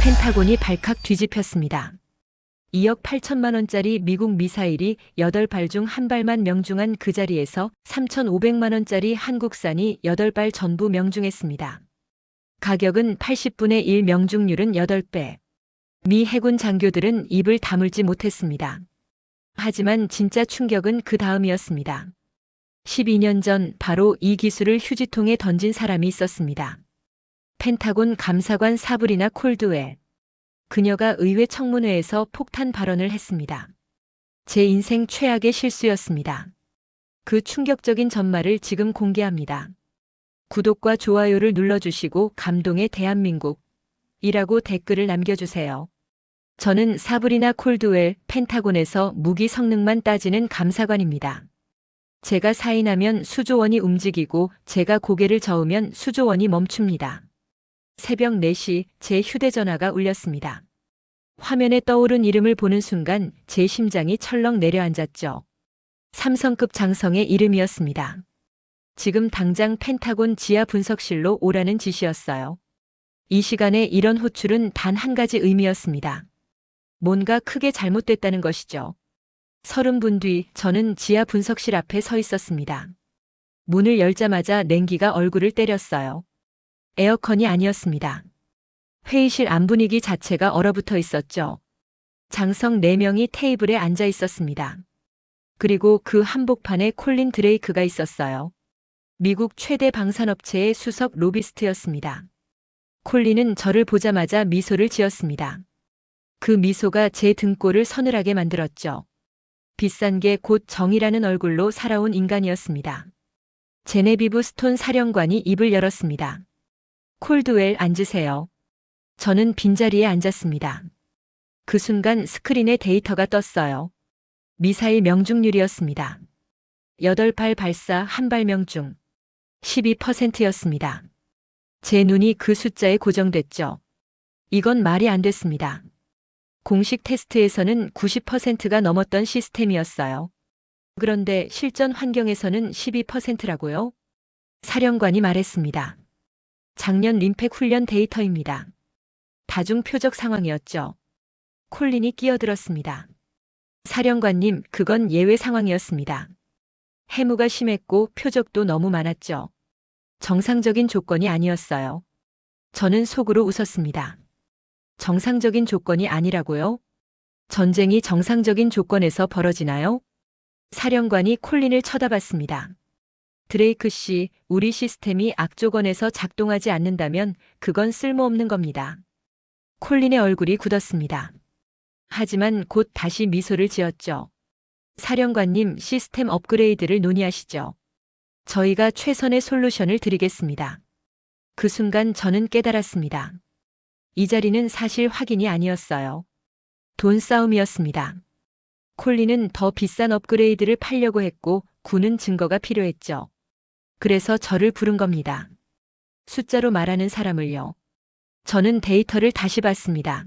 펜타곤이 발칵 뒤집혔습니다. 2억 8천만 원짜리 미국 미사일이 8발 중 1발만 명중한 그 자리에서 3,500만 원짜리 한국산이 8발 전부 명중했습니다. 가격은 80분의 1, 명중률은 8배. 미 해군 장교들은 입을 다물지 못했습니다. 하지만 진짜 충격은 그 다음이었습니다. 12년 전 바로 이 기술을 휴지통에 던진 사람이 있었습니다. 펜타곤 감사관 사브리나 콜드웰. 그녀가 의회 청문회에서 폭탄 발언을 했습니다. 제 인생 최악의 실수였습니다. 그 충격적인 전말을 지금 공개합니다. 구독과 좋아요를 눌러주시고 감동의 대한민국이라고 댓글을 남겨주세요. 저는 사브리나 콜드웰, 펜타곤에서 무기 성능만 따지는 감사관입니다. 제가 사인하면 수조 원이 움직이고 제가 고개를 저으면 수조 원이 멈춥니다. 새벽 4시 제 휴대전화가 울렸습니다. 화면에 떠오른 이름을 보는 순간 제 심장이 철렁 내려앉았죠. 삼성급 장성의 이름이었습니다. 지금 당장 펜타곤 지하 분석실로 오라는 지시였어요. 이 시간에 이런 호출은 단 한 가지 의미였습니다. 뭔가 크게 잘못됐다는 것이죠. 30분 뒤 저는 지하 분석실 앞에 서 있었습니다. 문을 열자마자 냉기가 얼굴을 때렸어요. 에어컨이 아니었습니다. 회의실 안 분위기 자체가 얼어붙어 있었죠. 장성 4명이 테이블에 앉아 있었습니다. 그리고 그 한복판에 콜린 드레이크가 있었어요. 미국 최대 방산업체의 수석 로비스트였습니다. 콜린은 저를 보자마자 미소를 지었습니다. 그 미소가 제 등골을 서늘하게 만들었죠. 비싼 게 곧 정의라는 얼굴로 살아온 인간이었습니다. 제네비브 스톤 사령관이 입을 열었습니다. 콜드웰 앉으세요. 저는 빈자리에 앉았습니다. 그 순간 스크린에 데이터가 떴어요. 미사일 명중률이었습니다. 8발 발사 1발 명중. 12%였습니다. 제 눈이 그 숫자에 고정됐죠. 이건 말이 안 됐습니다. 공식 테스트에서는 90%가 넘었던 시스템이었어요. 그런데 실전 환경에서는 12%라고요? 사령관이 말했습니다. 작년 림팩 훈련 데이터입니다. 다중 표적 상황이었죠. 콜린이 끼어들었습니다. 사령관님, 그건 예외 상황이었습니다. 해무가 심했고 표적도 너무 많았죠. 정상적인 조건이 아니었어요. 저는 속으로 웃었습니다. 정상적인 조건이 아니라고요? 전쟁이 정상적인 조건에서 벌어지나요? 사령관이 콜린을 쳐다봤습니다. 드레이크 씨, 우리 시스템이 악조건에서 작동하지 않는다면 그건 쓸모없는 겁니다. 콜린의 얼굴이 굳었습니다. 하지만 곧 다시 미소를 지었죠. 사령관님, 시스템 업그레이드를 논의하시죠. 저희가 최선의 솔루션을 드리겠습니다. 그 순간 저는 깨달았습니다. 이 자리는 사실 확인이 아니었어요. 돈 싸움이었습니다. 콜린은 더 비싼 업그레이드를 팔려고 했고 군은 증거가 필요했죠. 그래서 저를 부른 겁니다. 숫자로 말하는 사람을요. 저는 데이터를 다시 봤습니다.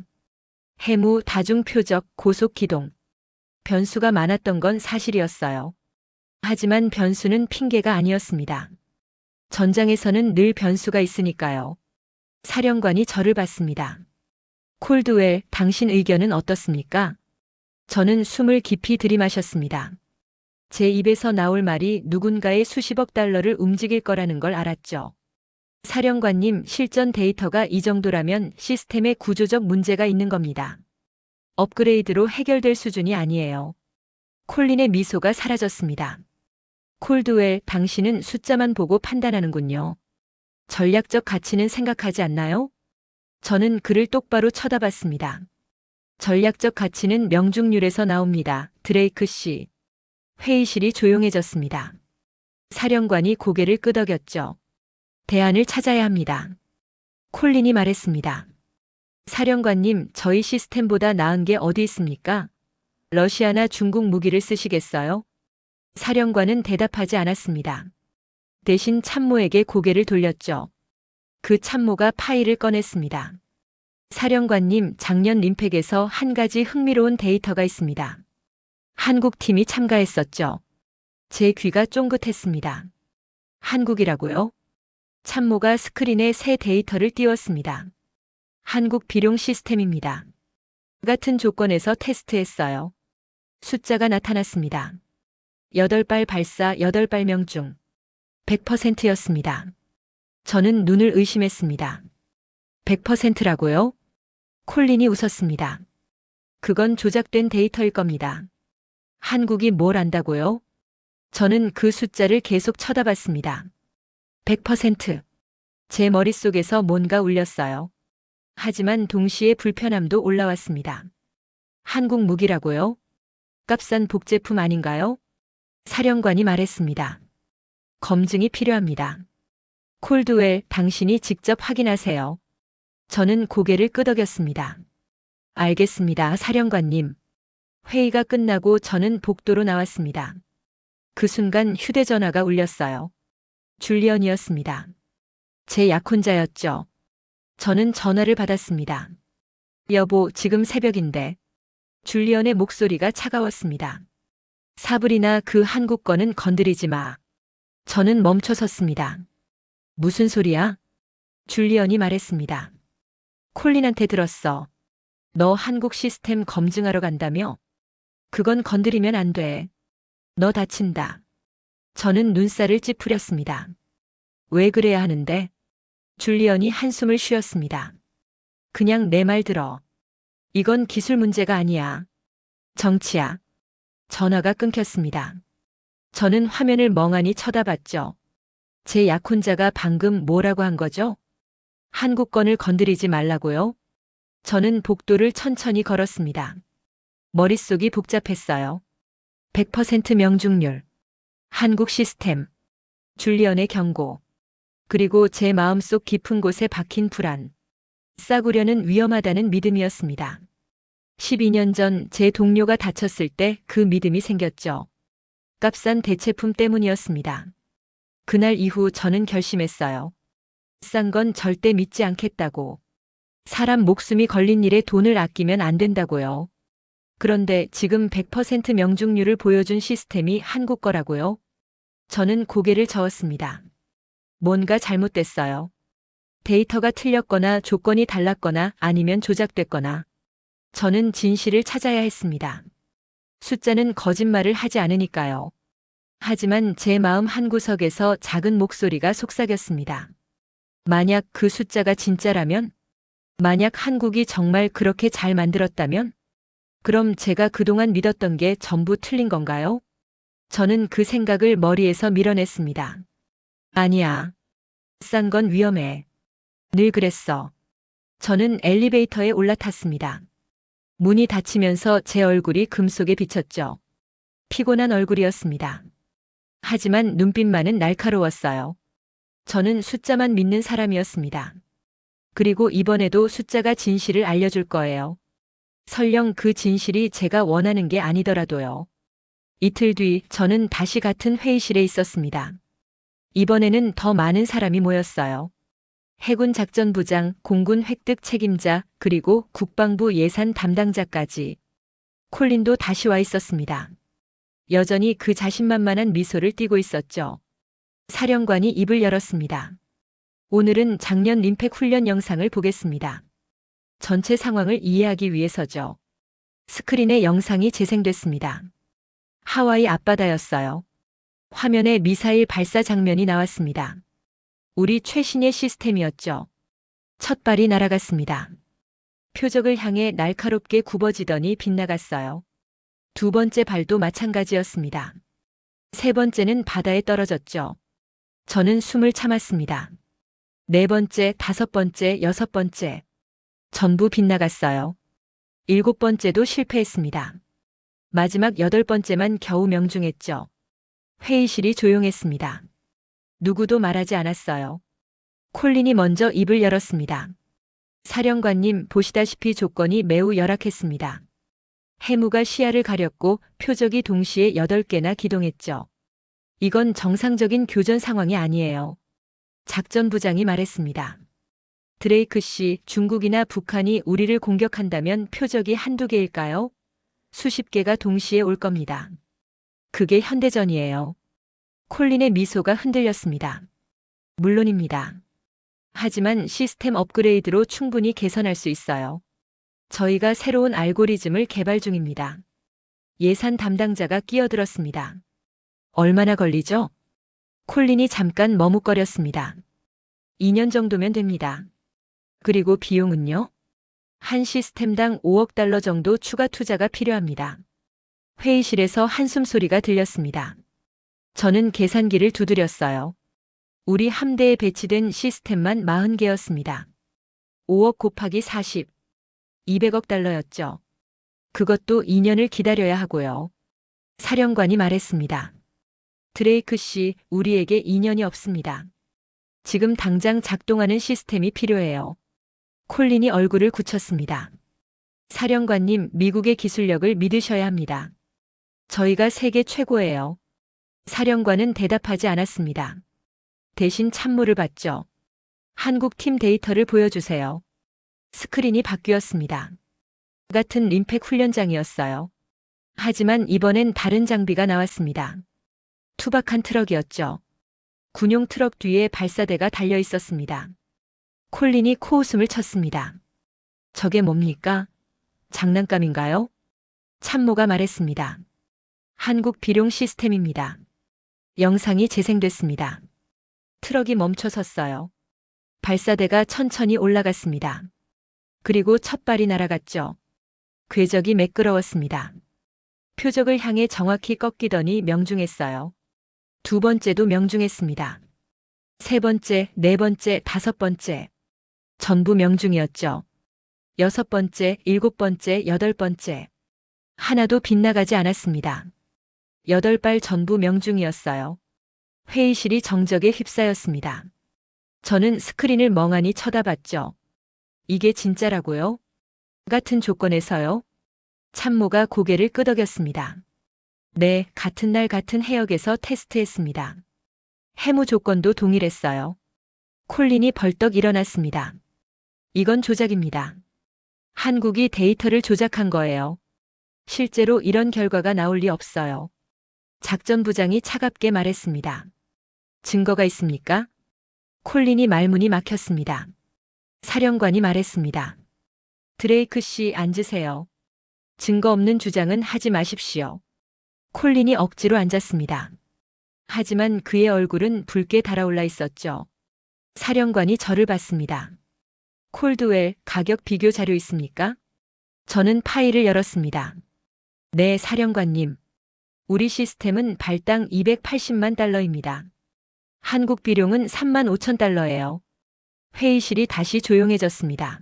해무, 다중표적, 고속기동. 변수가 많았던 건 사실이었어요. 하지만 변수는 핑계가 아니었습니다. 전장에서는 늘 변수가 있으니까요. 사령관이 저를 봤습니다. 콜드웰, 당신 의견은 어떻습니까? 저는 숨을 깊이 들이마셨습니다. 제 입에서 나올 말이 누군가의 수십억 달러를 움직일 거라는 걸 알았죠. 사령관님, 실전 데이터가 이 정도라면 시스템에 구조적 문제가 있는 겁니다. 업그레이드로 해결될 수준이 아니에요. 콜린의 미소가 사라졌습니다. 콜드웰, 당신은 숫자만 보고 판단하는군요. 전략적 가치는 생각하지 않나요? 저는 그를 똑바로 쳐다봤습니다. 전략적 가치는 명중률에서 나옵니다. 드레이크 씨. 회의실이 조용해졌습니다. 사령관이 고개를 끄덕였죠. 대안을 찾아야 합니다. 콜린이 말했습니다. 사령관님, 저희 시스템보다 나은 게 어디 있습니까? 러시아나 중국 무기를 쓰시겠어요? 사령관은 대답하지 않았습니다. 대신 참모에게 고개를 돌렸죠. 그 참모가 파일을 꺼냈습니다. 사령관님, 작년 림팩에서 한 가지 흥미로운 데이터가 있습니다. 한국 팀이 참가했었죠. 제 귀가 쫑긋했습니다. 한국이라고요? 참모가 스크린에 새 데이터를 띄웠습니다. 한국 비룡 시스템입니다. 같은 조건에서 테스트했어요. 숫자가 나타났습니다. 8발 발사 8발명 중 100%였습니다. 저는 눈을 의심했습니다. 100%라고요? 콜린이 웃었습니다. 그건 조작된 데이터일 겁니다. 한국이 뭘 안다고요? 저는 그 숫자를 계속 쳐다봤습니다. 100%. 제 머릿속에서 뭔가 울렸어요. 하지만 동시에 불편함도 올라왔습니다. 한국 무기라고요? 값싼 복제품 아닌가요? 사령관이 말했습니다. 검증이 필요합니다. 콜드웰, 당신이 직접 확인하세요. 저는 고개를 끄덕였습니다. 알겠습니다, 사령관님. 회의가 끝나고 저는 복도로 나왔습니다. 그 순간 휴대전화가 울렸어요. 줄리언이었습니다. 제 약혼자였죠. 저는 전화를 받았습니다. 여보, 지금 새벽인데. 줄리언의 목소리가 차가웠습니다. 사브리나, 그 한국 거는 건드리지 마. 저는 멈춰섰습니다. 무슨 소리야? 줄리언이 말했습니다. 콜린한테 들었어. 너 한국 시스템 검증하러 간다며? 그건 건드리면 안 돼. 너 다친다. 저는 눈살을 찌푸렸습니다. 왜 그래야 하는데? 줄리언이 한숨을 쉬었습니다. 그냥 내 말 들어. 이건 기술 문제가 아니야. 정치야. 전화가 끊겼습니다. 저는 화면을 멍하니 쳐다봤죠. 제 약혼자가 방금 뭐라고 한 거죠? 한국권을 건드리지 말라고요? 저는 복도를 천천히 걸었습니다. 머릿속이 복잡했어요. 100% 명중률. 한국 시스템. 줄리언의 경고. 그리고 제 마음속 깊은 곳에 박힌 불안. 싸구려는 위험하다는 믿음이었습니다. 12년 전 제 동료가 다쳤을 때 그 믿음이 생겼죠. 값싼 대체품 때문이었습니다. 그날 이후 저는 결심했어요. 싼 건 절대 믿지 않겠다고. 사람 목숨이 걸린 일에 돈을 아끼면 안 된다고요. 그런데 지금 100% 명중률을 보여준 시스템이 한국 거라고요? 저는 고개를 저었습니다. 뭔가 잘못됐어요. 데이터가 틀렸거나 조건이 달랐거나 아니면 조작됐거나. 저는 진실을 찾아야 했습니다. 숫자는 거짓말을 하지 않으니까요. 하지만 제 마음 한구석에서 작은 목소리가 속삭였습니다. 만약 그 숫자가 진짜라면? 만약 한국이 정말 그렇게 잘 만들었다면? 그럼 제가 그동안 믿었던 게 전부 틀린 건가요? 저는 그 생각을 머리에서 밀어냈습니다. 아니야. 싼 건 위험해. 늘 그랬어. 저는 엘리베이터에 올라탔습니다. 문이 닫히면서 제 얼굴이 금속에 비쳤죠. 피곤한 얼굴이었습니다. 하지만 눈빛만은 날카로웠어요. 저는 숫자만 믿는 사람이었습니다. 그리고 이번에도 숫자가 진실을 알려줄 거예요. 설령 그 진실이 제가 원하는 게 아니더라도요. 이틀 뒤 저는 다시 같은 회의실에 있었습니다. 이번에는 더 많은 사람이 모였어요. 해군 작전부장, 공군 획득 책임자, 그리고 국방부 예산 담당자까지. 콜린도 다시 와 있었습니다. 여전히 그 자신만만한 미소를 띠고 있었죠. 사령관이 입을 열었습니다. 오늘은 작년 림팩 훈련 영상을 보겠습니다. 전체 상황을 이해하기 위해서죠. 스크린에 영상이 재생됐습니다. 하와이 앞바다였어요. 화면에 미사일 발사 장면이 나왔습니다. 우리 최신의 시스템이었죠. 첫 발이 날아갔습니다. 표적을 향해 날카롭게 굽어지더니 빗나갔어요. 두 번째 발도 마찬가지였습니다. 세 번째는 바다에 떨어졌죠. 저는 숨을 참았습니다. 네 번째, 다섯 번째, 여섯 번째. 전부 빗나갔어요. 일곱 번째도 실패했습니다. 마지막 여덟 번째만 겨우 명중했죠. 회의실이 조용했습니다. 누구도 말하지 않았어요. 콜린이 먼저 입을 열었습니다. 사령관님, 보시다시피 조건이 매우 열악했습니다. 해무가 시야를 가렸고 표적이 동시에 8개나 기동했죠. 이건 정상적인 교전 상황이 아니에요. 작전부장이 말했습니다. 드레이크 씨, 중국이나 북한이 우리를 공격한다면 표적이 한두 개일까요? 수십 개가 동시에 올 겁니다. 그게 현대전이에요. 콜린의 미소가 흔들렸습니다. 물론입니다. 하지만 시스템 업그레이드로 충분히 개선할 수 있어요. 저희가 새로운 알고리즘을 개발 중입니다. 예산 담당자가 끼어들었습니다. 얼마나 걸리죠? 콜린이 잠깐 머뭇거렸습니다. 2년 정도면 됩니다. 그리고 비용은요? 한 시스템당 5억 달러 정도 추가 투자가 필요합니다. 회의실에서 한숨 소리가 들렸습니다. 저는 계산기를 두드렸어요. 우리 함대에 배치된 시스템만 40개였습니다. 5억 곱하기 40, 200억 달러였죠. 그것도 2년을 기다려야 하고요. 사령관이 말했습니다. 드레이크 씨, 우리에게 2년이 없습니다. 지금 당장 작동하는 시스템이 필요해요. 콜린이 얼굴을 굳혔습니다. 사령관님, 미국의 기술력을 믿으셔야 합니다. 저희가 세계 최고예요. 사령관은 대답하지 않았습니다. 대신 찬물을 받죠. 한국 팀 데이터를 보여주세요. 스크린이 바뀌었습니다. 같은 림팩 훈련장이었어요. 하지만 이번엔 다른 장비가 나왔습니다. 투박한 트럭이었죠. 군용 트럭 뒤에 발사대가 달려 있었습니다. 콜린이 코웃음을 쳤습니다. 저게 뭡니까? 장난감인가요? 참모가 말했습니다. 한국 비룡 시스템입니다. 영상이 재생됐습니다. 트럭이 멈춰 섰어요. 발사대가 천천히 올라갔습니다. 그리고 첫 발이 날아갔죠. 궤적이 매끄러웠습니다. 표적을 향해 정확히 꺾이더니 명중했어요. 두 번째도 명중했습니다. 세 번째, 네 번째, 다섯 번째. 전부 명중이었죠. 여섯 번째, 일곱 번째, 여덟 번째. 하나도 빗나가지 않았습니다. 8발 전부 명중이었어요. 회의실이 정적에 휩싸였습니다. 저는 스크린을 멍하니 쳐다봤죠. 이게 진짜라고요? 같은 조건에서요? 참모가 고개를 끄덕였습니다. 네, 같은 날 같은 해역에서 테스트했습니다. 해무 조건도 동일했어요. 콜린이 벌떡 일어났습니다. 이건 조작입니다. 한국이 데이터를 조작한 거예요. 실제로 이런 결과가 나올 리 없어요. 작전부장이 차갑게 말했습니다. 증거가 있습니까? 콜린이 말문이 막혔습니다. 사령관이 말했습니다. 드레이크 씨, 앉으세요. 증거 없는 주장은 하지 마십시오. 콜린이 억지로 앉았습니다. 하지만 그의 얼굴은 붉게 달아올라 있었죠. 사령관이 저를 봤습니다. 콜드웰, 가격 비교 자료 있습니까? 저는 파일을 열었습니다. 네, 사령관님. 우리 시스템은 발당 280만 달러입니다. 한국 비룡은 3만 5천 달러예요. 회의실이 다시 조용해졌습니다.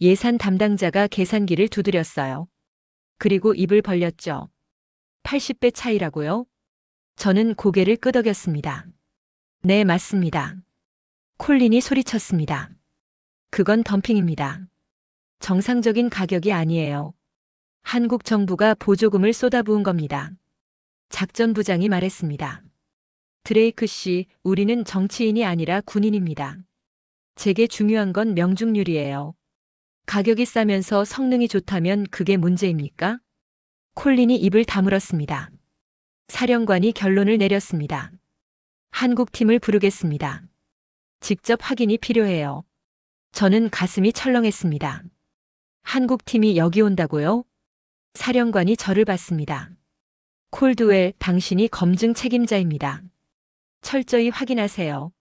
예산 담당자가 계산기를 두드렸어요. 그리고 입을 벌렸죠. 80배 차이라고요? 저는 고개를 끄덕였습니다. 네, 맞습니다. 콜린이 소리쳤습니다. 그건 덤핑입니다. 정상적인 가격이 아니에요. 한국 정부가 보조금을 쏟아부은 겁니다. 작전부장이 말했습니다. 드레이크 씨, 우리는 정치인이 아니라 군인입니다. 제게 중요한 건 명중률이에요. 가격이 싸면서 성능이 좋다면 그게 문제입니까? 콜린이 입을 다물었습니다. 사령관이 결론을 내렸습니다. 한국팀을 부르겠습니다. 직접 확인이 필요해요. 저는 가슴이 철렁했습니다. 한국팀이 여기 온다고요? 사령관이 저를 봤습니다. 콜드웰, 당신이 검증 책임자입니다. 철저히 확인하세요.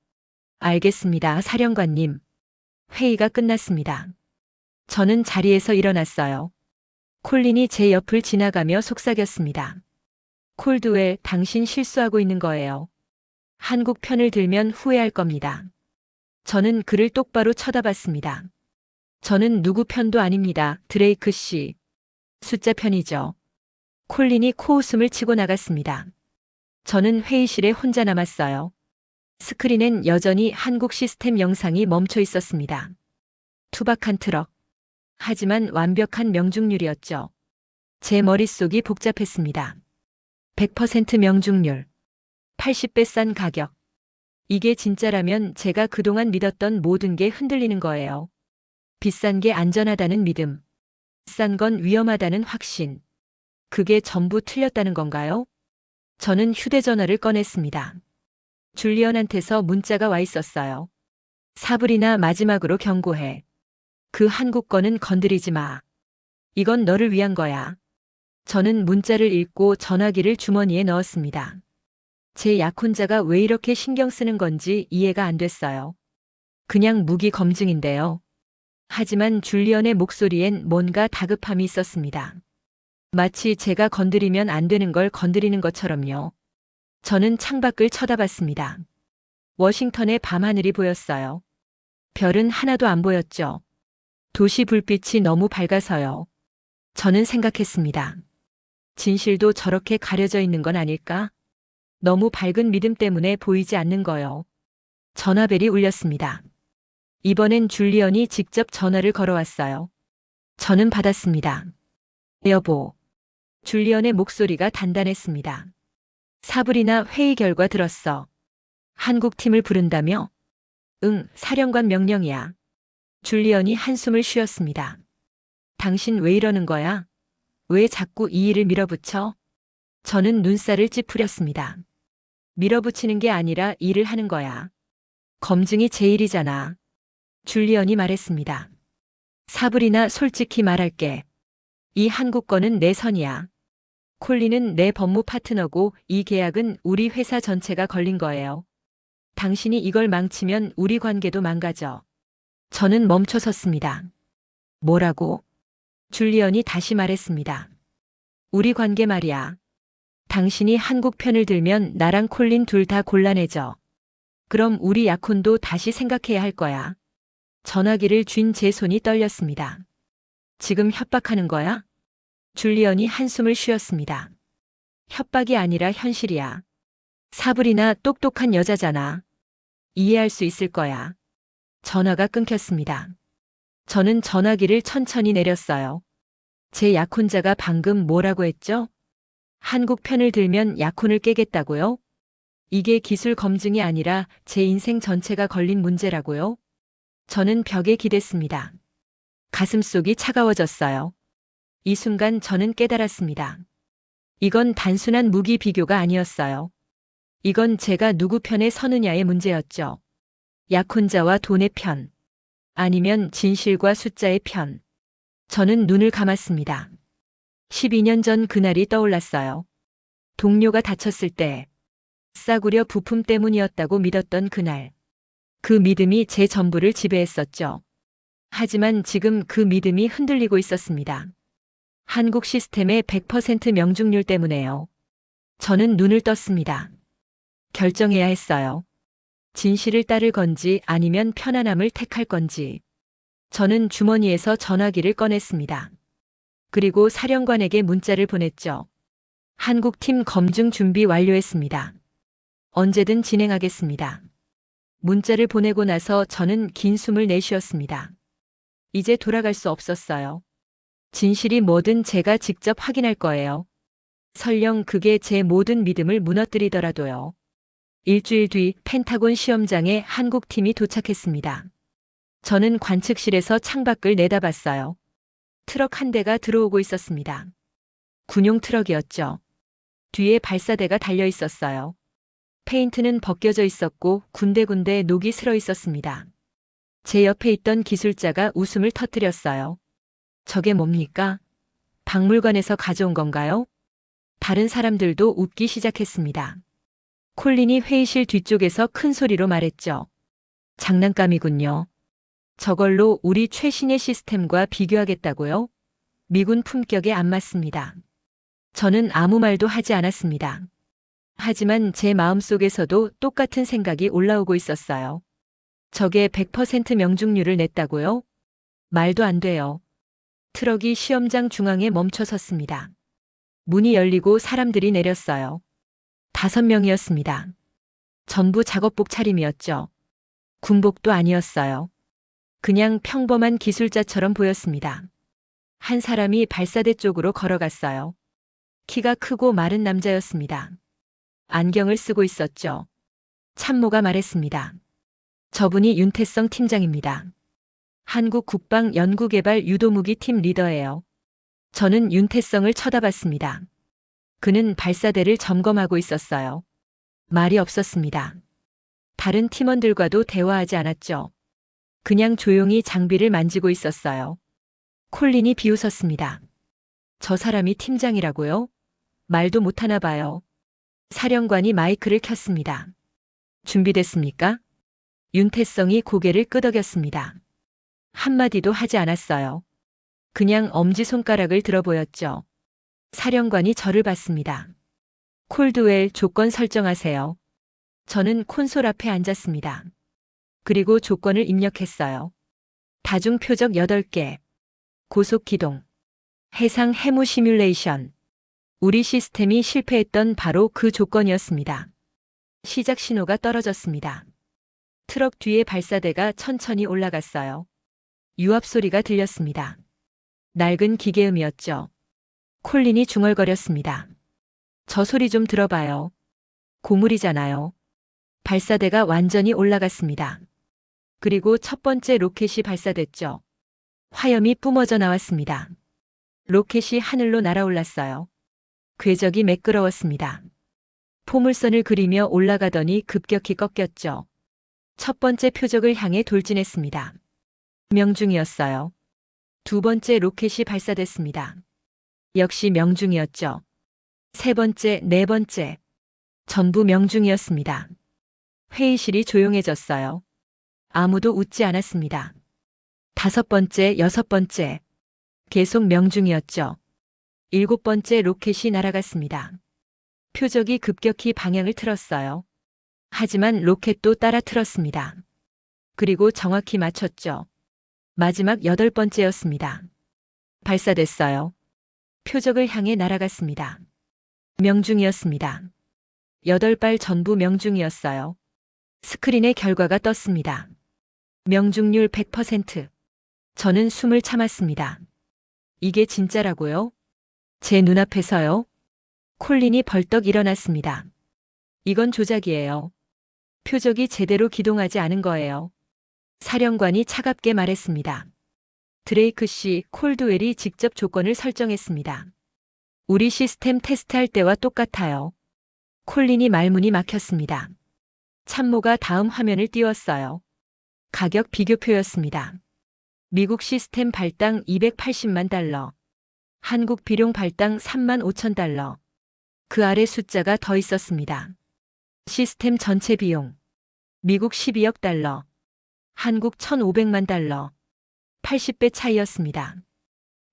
알겠습니다, 사령관님. 회의가 끝났습니다. 저는 자리에서 일어났어요. 콜린이 제 옆을 지나가며 속삭였습니다. 콜드웰, 당신 실수하고 있는 거예요. 한국 편을 들면 후회할 겁니다. 저는 그를 똑바로 쳐다봤습니다. 저는 누구 편도 아닙니다, 드레이크 씨. 숫자 편이죠. 콜린이 코웃음을 치고 나갔습니다. 저는 회의실에 혼자 남았어요. 스크린엔 여전히 한국 시스템 영상이 멈춰 있었습니다. 투박한 트럭. 하지만 완벽한 명중률이었죠. 제 머릿속이 복잡했습니다. 100% 명중률. 80배 싼 가격. 이게 진짜라면 제가 그동안 믿었던 모든 게 흔들리는 거예요. 비싼 게 안전하다는 믿음. 싼 건 위험하다는 확신. 그게 전부 틀렸다는 건가요? 저는 휴대전화를 꺼냈습니다. 줄리언한테서 문자가 와 있었어요. 사불이나 마지막으로 경고해. 그 한국 거는 건드리지 마. 이건 너를 위한 거야. 저는 문자를 읽고 전화기를 주머니에 넣었습니다. 제 약혼자가 왜 이렇게 신경 쓰는 건지 이해가 안 됐어요. 그냥 무기 검증인데요. 하지만 줄리언의 목소리엔 뭔가 다급함이 있었습니다. 마치 제가 건드리면 안 되는 걸 건드리는 것처럼요. 저는 창밖을 쳐다봤습니다. 워싱턴의 밤하늘이 보였어요. 별은 하나도 안 보였죠. 도시 불빛이 너무 밝아서요. 저는 생각했습니다. 진실도 저렇게 가려져 있는 건 아닐까? 너무 밝은 믿음 때문에 보이지 않는 거요. 전화벨이 울렸습니다. 이번엔 줄리언이 직접 전화를 걸어왔어요. 저는 받았습니다. 여보. 줄리언의 목소리가 단단했습니다. 사불이나 회의 결과 들었어. 한국 팀을 부른다며? 응, 사령관 명령이야. 줄리언이 한숨을 쉬었습니다. 당신 왜 이러는 거야? 왜 자꾸 이 일을 밀어붙여? 저는 눈살을 찌푸렸습니다. 밀어붙이는 게 아니라 일을 하는 거야. 검증이 제 일이잖아. 줄리언이 말했습니다. 사불이나 솔직히 말할게. 이 한국 거는 내 선이야. 콜린은 내 법무 파트너고 이 계약은 우리 회사 전체가 걸린 거예요. 당신이 이걸 망치면 우리 관계도 망가져. 저는 멈춰섰습니다. 뭐라고? 줄리언이 다시 말했습니다. 우리 관계 말이야. 당신이 한국 편을 들면 나랑 콜린 둘 다 곤란해져. 그럼 우리 약혼도 다시 생각해야 할 거야. 전화기를 쥔 제 손이 떨렸습니다. 지금 협박하는 거야? 줄리언이 한숨을 쉬었습니다. 협박이 아니라 현실이야. 사불이나 똑똑한 여자잖아. 이해할 수 있을 거야. 전화가 끊겼습니다. 저는 전화기를 천천히 내렸어요. 제 약혼자가 방금 뭐라고 했죠? 한국 편을 들면 약혼을 깨겠다고요? 이게 기술 검증이 아니라 제 인생 전체가 걸린 문제라고요? 저는 벽에 기댔습니다. 가슴속이 차가워졌어요. 이 순간 저는 깨달았습니다. 이건 단순한 무기 비교가 아니었어요. 이건 제가 누구 편에 서느냐의 문제였죠. 약혼자와 돈의 편. 아니면 진실과 숫자의 편. 저는 눈을 감았습니다. 12년 전 그날이 떠올랐어요. 동료가 다쳤을 때 싸구려 부품 때문이었다고 믿었던 그날. 그 믿음이 제 전부를 지배했었죠. 하지만 지금 그 믿음이 흔들리고 있었습니다. 한국 시스템의 100% 명중률 때문에요. 저는 눈을 떴습니다. 결정해야 했어요. 진실을 따를 건지 아니면 편안함을 택할 건지. 저는 주머니에서 전화기를 꺼냈습니다. 그리고 사령관에게 문자를 보냈죠. 한국팀 검증 준비 완료했습니다. 언제든 진행하겠습니다. 문자를 보내고 나서 저는 긴 숨을 내쉬었습니다. 이제 돌아갈 수 없었어요. 진실이 뭐든 제가 직접 확인할 거예요. 설령 그게 제 모든 믿음을 무너뜨리더라도요. 일주일 뒤 펜타곤 시험장에 한국팀이 도착했습니다. 저는 관측실에서 창밖을 내다봤어요. 트럭 한 대가 들어오고 있었습니다. 군용 트럭이었죠. 뒤에 발사대가 달려 있었어요. 페인트는 벗겨져 있었고 군데군데 녹이 슬어 있었습니다. 제 옆에 있던 기술자가 웃음을 터뜨렸어요. 저게 뭡니까? 박물관에서 가져온 건가요? 다른 사람들도 웃기 시작했습니다. 콜린이 회의실 뒤쪽에서 큰 소리로 말했죠. 장난감이군요. 저걸로 우리 최신의 시스템과 비교하겠다고요? 미군 품격에 안 맞습니다. 저는 아무 말도 하지 않았습니다. 하지만 제 마음속에서도 똑같은 생각이 올라오고 있었어요. 저게 100% 명중률을 냈다고요? 말도 안 돼요. 트럭이 시험장 중앙에 멈춰 섰습니다. 문이 열리고 사람들이 내렸어요. 5명이었습니다. 전부 작업복 차림이었죠. 군복도 아니었어요. 그냥 평범한 기술자처럼 보였습니다. 한 사람이 발사대 쪽으로 걸어갔어요. 키가 크고 마른 남자였습니다. 안경을 쓰고 있었죠. 참모가 말했습니다. 저분이 윤태성 팀장입니다. 한국 국방 연구개발 유도무기 팀 리더예요. 저는 윤태성을 쳐다봤습니다. 그는 발사대를 점검하고 있었어요. 말이 없었습니다. 다른 팀원들과도 대화하지 않았죠. 그냥 조용히 장비를 만지고 있었어요. 콜린이 비웃었습니다. 저 사람이 팀장이라고요? 말도 못하나 봐요. 사령관이 마이크를 켰습니다. 준비됐습니까? 윤태성이 고개를 끄덕였습니다. 한마디도 하지 않았어요. 그냥 엄지손가락을 들어 보였죠. 사령관이 저를 봤습니다. 콜드웰 조건 설정하세요. 저는 콘솔 앞에 앉았습니다. 그리고 조건을 입력했어요. 다중 표적 8개. 고속 기동. 해상 해무 시뮬레이션. 우리 시스템이 실패했던 바로 그 조건이었습니다. 시작 신호가 떨어졌습니다. 트럭 뒤에 발사대가 천천히 올라갔어요. 유압 소리가 들렸습니다. 낡은 기계음이었죠. 콜린이 중얼거렸습니다. 저 소리 좀 들어봐요. 고물이잖아요. 발사대가 완전히 올라갔습니다. 그리고 첫 번째 로켓이 발사됐죠. 화염이 뿜어져 나왔습니다. 로켓이 하늘로 날아올랐어요. 궤적이 매끄러웠습니다. 포물선을 그리며 올라가더니 급격히 꺾였죠. 첫 번째 표적을 향해 돌진했습니다. 명중이었어요. 두 번째 로켓이 발사됐습니다. 역시 명중이었죠. 세 번째, 네 번째. 전부 명중이었습니다. 회의실이 조용해졌어요. 아무도 웃지 않았습니다. 다섯 번째, 여섯 번째. 계속 명중이었죠. 일곱 번째 로켓이 날아갔습니다. 표적이 급격히 방향을 틀었어요. 하지만 로켓도 따라 틀었습니다. 그리고 정확히 맞췄죠. 마지막 여덟 번째였습니다. 발사됐어요. 표적을 향해 날아갔습니다. 명중이었습니다. 8발 전부 명중이었어요. 스크린에 결과가 떴습니다. 명중률 100%. 저는 숨을 참았습니다. 이게 진짜라고요? 제 눈앞에서요? 콜린이 벌떡 일어났습니다. 이건 조작이에요. 표적이 제대로 기동하지 않은 거예요. 사령관이 차갑게 말했습니다. 드레이크 씨, 콜드웰이 직접 조건을 설정했습니다. 우리 시스템 테스트할 때와 똑같아요. 콜린이 말문이 막혔습니다. 참모가 다음 화면을 띄웠어요. 가격 비교표였습니다. 미국 시스템 발당 280만 달러. 한국 비룡 발당 3만 5천 달러. 그 아래 숫자가 더 있었습니다. 시스템 전체 비용. 미국 12억 달러. 한국 1,500만 달러. 80배 차이였습니다.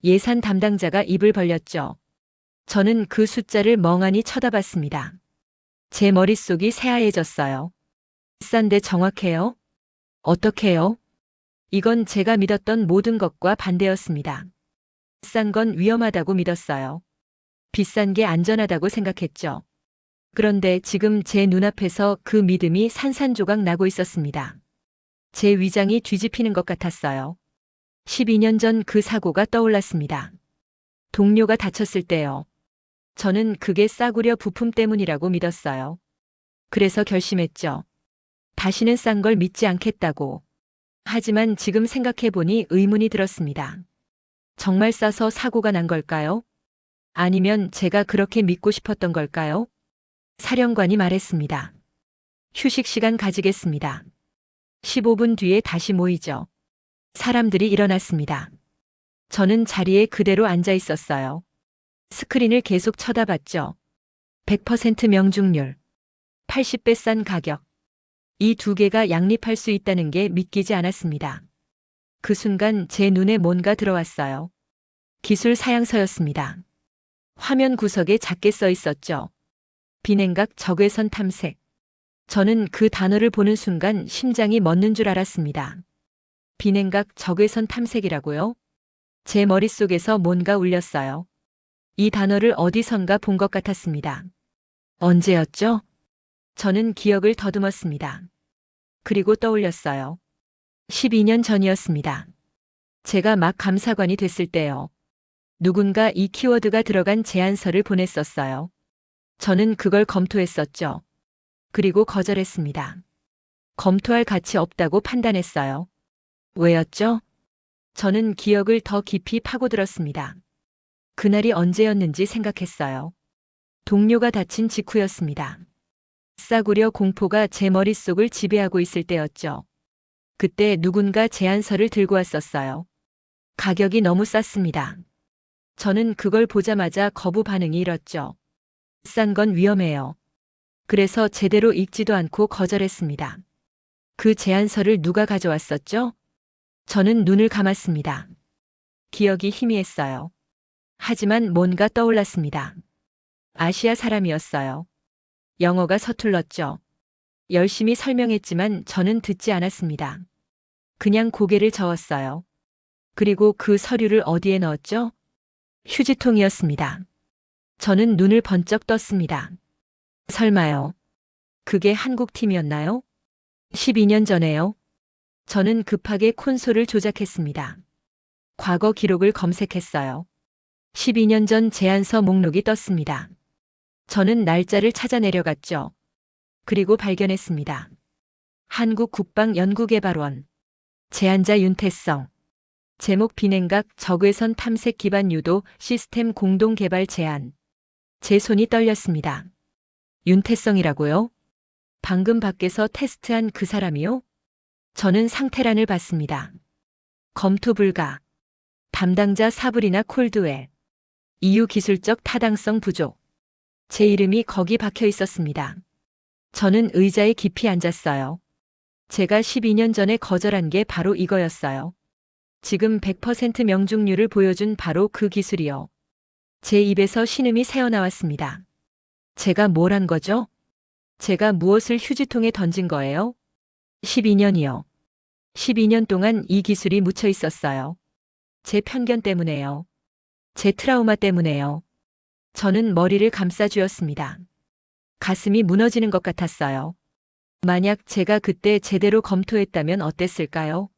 예산 담당자가 입을 벌렸죠. 저는 그 숫자를 멍하니 쳐다봤습니다. 제 머릿속이 새하얘졌어요. 비싼데 정확해요? 어떻게요? 이건 제가 믿었던 모든 것과 반대였습니다. 비싼 건 위험하다고 믿었어요. 비싼 게 안전하다고 생각했죠. 그런데 지금 제 눈앞에서 그 믿음이 산산조각 나고 있었습니다. 제 위장이 뒤집히는 것 같았어요. 12년 전 그 사고가 떠올랐습니다. 동료가 다쳤을 때요. 저는 그게 싸구려 부품 때문이라고 믿었어요. 그래서 결심했죠. 다시는 싼 걸 믿지 않겠다고. 하지만 지금 생각해보니 의문이 들었습니다. 정말 싸서 사고가 난 걸까요? 아니면 제가 그렇게 믿고 싶었던 걸까요? 사령관이 말했습니다. 휴식 시간 가지겠습니다. 15분 뒤에 다시 모이죠. 사람들이 일어났습니다. 저는 자리에 그대로 앉아 있었어요. 스크린을 계속 쳐다봤죠. 100% 명중률. 80배 싼 가격. 이 두 개가 양립할 수 있다는 게 믿기지 않았습니다. 그 순간 제 눈에 뭔가 들어왔어요. 기술 사양서였습니다. 화면 구석에 작게 써 있었죠. 비냉각 적외선 탐색. 저는 그 단어를 보는 순간 심장이 멎는 줄 알았습니다. 비냉각 적외선 탐색이라고요? 제 머릿속에서 뭔가 울렸어요. 이 단어를 어디선가 본 것 같았습니다. 언제였죠? 저는 기억을 더듬었습니다. 그리고 떠올렸어요. 12년 전이었습니다. 제가 막 감사관이 됐을 때요. 누군가 이 키워드가 들어간 제안서를 보냈었어요. 저는 그걸 검토했었죠. 그리고 거절했습니다. 검토할 가치 없다고 판단했어요. 왜였죠? 저는 기억을 더 깊이 파고들었습니다. 그날이 언제였는지 생각했어요. 동료가 다친 직후였습니다. 싸구려 공포가 제 머릿속을 지배하고 있을 때였죠. 그때 누군가 제안서를 들고 왔었어요. 가격이 너무 쌌습니다. 저는 그걸 보자마자 거부 반응이 일었죠. 싼 건 위험해요. 그래서 제대로 읽지도 않고 거절했습니다. 그 제안서를 누가 가져왔었죠? 저는 눈을 감았습니다. 기억이 희미했어요. 하지만 뭔가 떠올랐습니다. 아시아 사람이었어요. 영어가 서툴렀죠. 열심히 설명했지만 저는 듣지 않았습니다. 그냥 고개를 저었어요. 그리고 그 서류를 어디에 넣었죠? 휴지통이었습니다. 저는 눈을 번쩍 떴습니다. 설마요. 그게 한국 팀이었나요? 12년 전에요. 저는 급하게 콘솔을 조작했습니다. 과거 기록을 검색했어요. 12년 전 제안서 목록이 떴습니다. 저는 날짜를 찾아 내려갔죠. 그리고 발견했습니다. 한국국방연구개발원. 제안자 윤태성. 제목 비냉각 적외선 탐색 기반 유도 시스템 공동 개발 제안. 제 손이 떨렸습니다. 윤태성이라고요? 방금 밖에서 테스트한 그 사람이요? 저는 상태란을 봤습니다. 검토 불가. 담당자 사브리나 콜드웰. 이유 기술적 타당성 부족. 제 이름이 거기 박혀 있었습니다. 저는 의자에 깊이 앉았어요. 제가 12년 전에 거절한 게 바로 이거였어요. 지금 100% 명중률을 보여준 바로 그 기술이요. 제 입에서 신음이 새어나왔습니다. 제가 뭘 한 거죠? 제가 무엇을 휴지통에 던진 거예요? 12년이요. 12년 동안 이 기술이 묻혀 있었어요. 제 편견 때문에요. 제 트라우마 때문에요. 저는 머리를 감싸쥐었습니다. 가슴이 무너지는 것 같았어요. 만약 제가 그때 제대로 검토했다면 어땠을까요?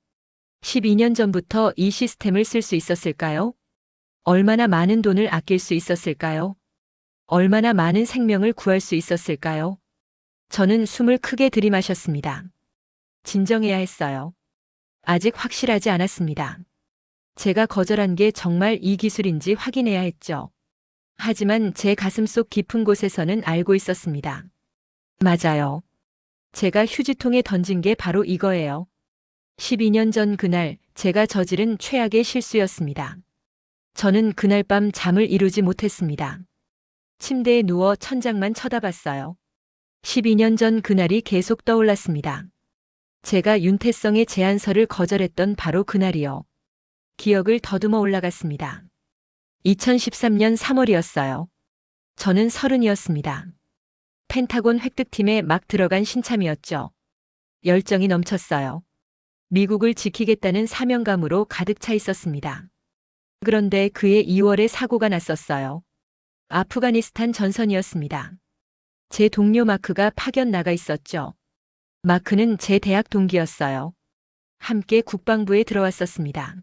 12년 전부터 이 시스템을 쓸 수 있었을까요? 얼마나 많은 돈을 아낄 수 있었을까요? 얼마나 많은 생명을 구할 수 있었을까요? 저는 숨을 크게 들이마셨습니다. 진정해야 했어요. 아직 확실하지 않았습니다. 제가 거절한 게 정말 이 기술인지 확인해야 했죠. 하지만 제 가슴속 깊은 곳에서는 알고 있었습니다. 맞아요. 제가 휴지통에 던진 게 바로 이거예요. 12년 전 그날 제가 저지른 최악의 실수였습니다. 저는 그날 밤 잠을 이루지 못했습니다. 침대에 누워 천장만 쳐다봤어요. 12년 전 그날이 계속 떠올랐습니다. 제가 윤태성의 제안서를 거절했던 바로 그날이요. 기억을 더듬어 올라갔습니다. 2013년 3월이었어요. 저는 30이었습니다. 펜타곤 획득팀에 막 들어간 신참이었죠. 열정이 넘쳤어요. 미국을 지키겠다는 사명감으로 가득 차 있었습니다. 그런데 그해 2월에 사고가 났었어요. 아프가니스탄 전선이었습니다. 제 동료 마크가 파견 나가 있었죠. 마크는 제 대학 동기였어요. 함께 국방부에 들어왔었습니다.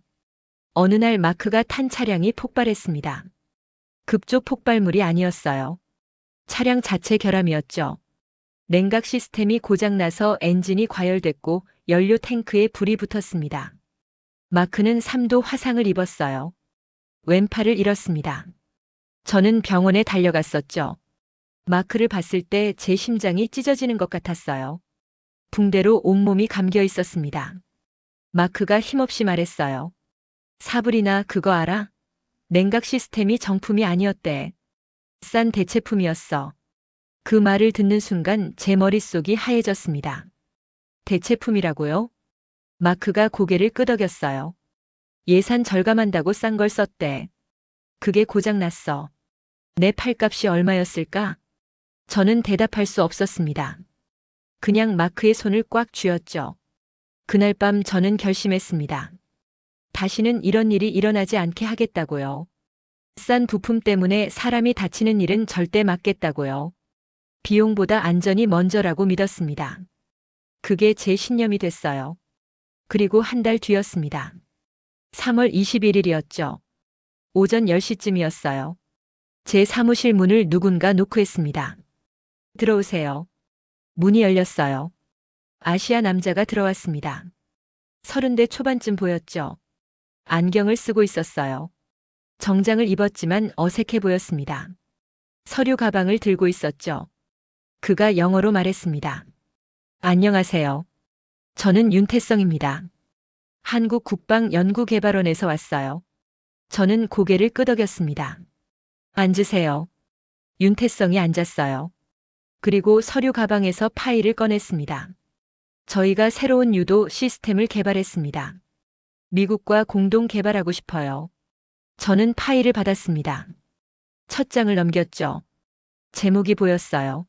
어느 날 마크가 탄 차량이 폭발했습니다. 급조 폭발물이 아니었어요. 차량 자체 결함이었죠. 냉각 시스템이 고장나서 엔진이 과열됐고 연료 탱크에 불이 붙었습니다. 마크는 3도 화상을 입었어요. 왼팔을 잃었습니다. 저는 병원에 달려갔었죠. 마크를 봤을 때 제 심장이 찢어지는 것 같았어요. 붕대로 온몸이 감겨 있었습니다. 마크가 힘없이 말했어요. 사브리나 그거 알아? 냉각 시스템이 정품이 아니었대. 싼 대체품이었어. 그 말을 듣는 순간 제 머릿속이 하얘졌습니다. 대체품이라고요? 마크가 고개를 끄덕였어요. 예산 절감한다고 싼 걸 썼대. 그게 고장났어. 내 팔값이 얼마였을까? 저는 대답할 수 없었습니다. 그냥 마크의 손을 꽉 쥐었죠. 그날 밤 저는 결심했습니다. 다시는 이런 일이 일어나지 않게 하겠다고요. 싼 부품 때문에 사람이 다치는 일은 절대 막겠다고요. 비용보다 안전이 먼저라고 믿었습니다. 그게 제 신념이 됐어요. 그리고 한 달 뒤였습니다. 3월 21일이었죠. 오전 10시쯤이었어요. 제 사무실 문을 누군가 노크했습니다. 들어오세요. 문이 열렸어요. 아시아 남자가 들어왔습니다. 30대 초반쯤 보였죠. 안경을 쓰고 있었어요. 정장을 입었지만 어색해 보였습니다. 서류 가방을 들고 있었죠. 그가 영어로 말했습니다. 안녕하세요. 저는 윤태성입니다. 한국국방연구개발원에서 왔어요. 저는 고개를 끄덕였습니다. 앉으세요. 윤태성이 앉았어요. 그리고 서류 가방에서 파일을 꺼냈습니다. 저희가 새로운 유도 시스템을 개발했습니다. 미국과 공동 개발하고 싶어요. 저는 파일을 받았습니다. 첫 장을 넘겼죠. 제목이 보였어요.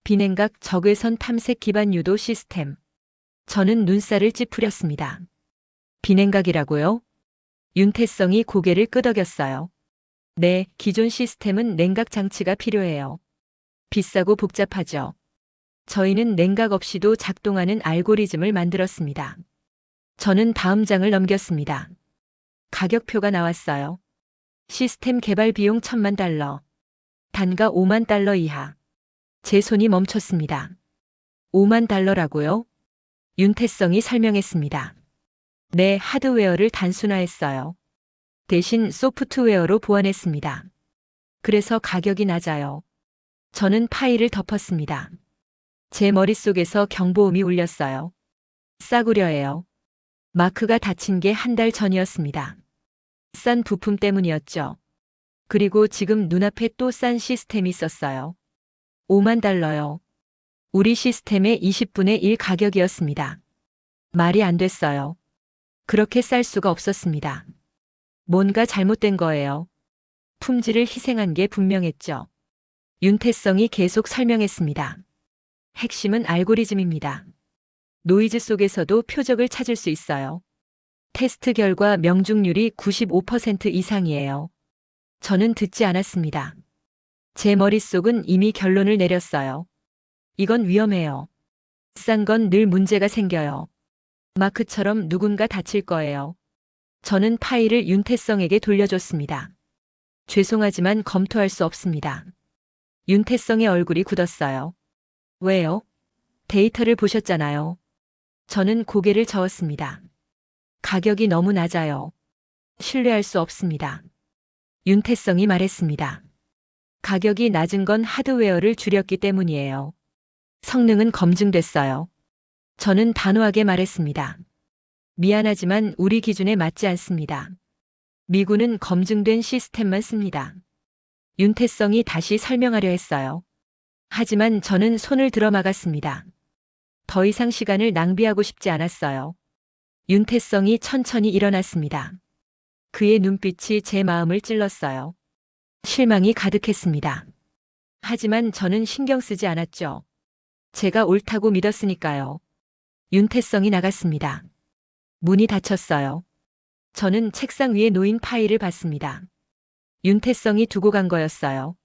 비냉각 적외선 탐색 기반 유도 시스템. 저는 눈살을 찌푸렸습니다. 비냉각이라고요? 윤태성이 고개를 끄덕였어요. 네, 기존 시스템은 냉각 장치가 필요해요. 비싸고 복잡하죠. 저희는 냉각 없이도 작동하는 알고리즘을 만들었습니다. 저는 다음 장을 넘겼습니다. 가격표가 나왔어요. 시스템 개발 비용 $10,000. 단가 $50,000 이하. 제 손이 멈췄습니다. $50,000라고요? 윤태성이 설명했습니다. 네, 하드웨어를 단순화했어요. 대신 소프트웨어로 보완했습니다. 그래서 가격이 낮아요. 저는 파일을 덮었습니다. 제 머릿속에서 경보음이 울렸어요. 싸구려예요. 마크가 닫힌 게 한 달 전이었습니다. 싼 부품 때문이었죠. 그리고 지금 눈앞에 또 싼 시스템이 있었어요. $50,000요. 우리 시스템의 20분의 1 가격이었습니다. 말이 안 됐어요. 그렇게 쌀 수가 없었습니다. 뭔가 잘못된 거예요. 품질을 희생한 게 분명했죠. 윤태성이 계속 설명했습니다. 핵심은 알고리즘입니다. 노이즈 속에서도 표적을 찾을 수 있어요. 테스트 결과 명중률이 95% 이상이에요. 저는 듣지 않았습니다. 제 머릿속은 이미 결론을 내렸어요. 이건 위험해요. 싼 건 늘 문제가 생겨요. 마크처럼 누군가 다칠 거예요. 저는 파일을 윤태성에게 돌려줬습니다. 죄송하지만 검토할 수 없습니다. 윤태성의 얼굴이 굳었어요. 왜요? 데이터를 보셨잖아요. 저는 고개를 저었습니다. 가격이 너무 낮아요. 신뢰할 수 없습니다. 윤태성이 말했습니다. 가격이 낮은 건 하드웨어를 줄였기 때문이에요. 성능은 검증됐어요. 저는 단호하게 말했습니다. 미안하지만 우리 기준에 맞지 않습니다. 미군은 검증된 시스템만 씁니다. 윤태성이 다시 설명하려 했어요. 하지만 저는 손을 들어 막았습니다. 더 이상 시간을 낭비하고 싶지 않았어요. 윤태성이 천천히 일어났습니다. 그의 눈빛이 제 마음을 찔렀어요. 실망이 가득했습니다. 하지만 저는 신경 쓰지 않았죠. 제가 옳다고 믿었으니까요. 윤태성이 나갔습니다. 문이 닫혔어요. 저는 책상 위에 놓인 파일을 봤습니다. 윤태성이 두고 간 거였어요.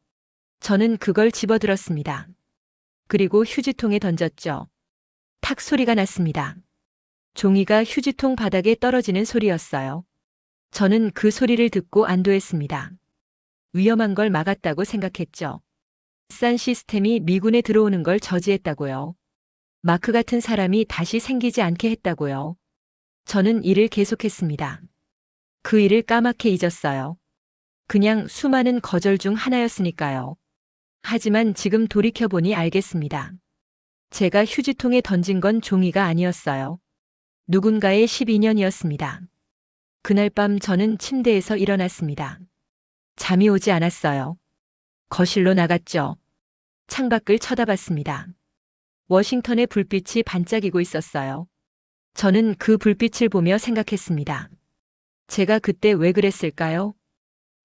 저는 그걸 집어들었습니다. 그리고 휴지통에 던졌죠. 탁 소리가 났습니다. 종이가 휴지통 바닥에 떨어지는 소리였어요. 저는 그 소리를 듣고 안도했습니다. 위험한 걸 막았다고 생각했죠. 싼 시스템이 미군에 들어오는 걸 저지했다고요. 마크 같은 사람이 다시 생기지 않게 했다고요. 저는 일을 계속했습니다. 그 일을 까맣게 잊었어요. 그냥 수많은 거절 중 하나였으니까요. 하지만 지금 돌이켜보니 알겠습니다. 제가 휴지통에 던진 건 종이가 아니었어요. 누군가의 12년이었습니다. 그날 밤 저는 침대에서 일어났습니다. 잠이 오지 않았어요. 거실로 나갔죠. 창밖을 쳐다봤습니다. 워싱턴의 불빛이 반짝이고 있었어요. 저는 그 불빛을 보며 생각했습니다. 제가 그때 왜 그랬을까요?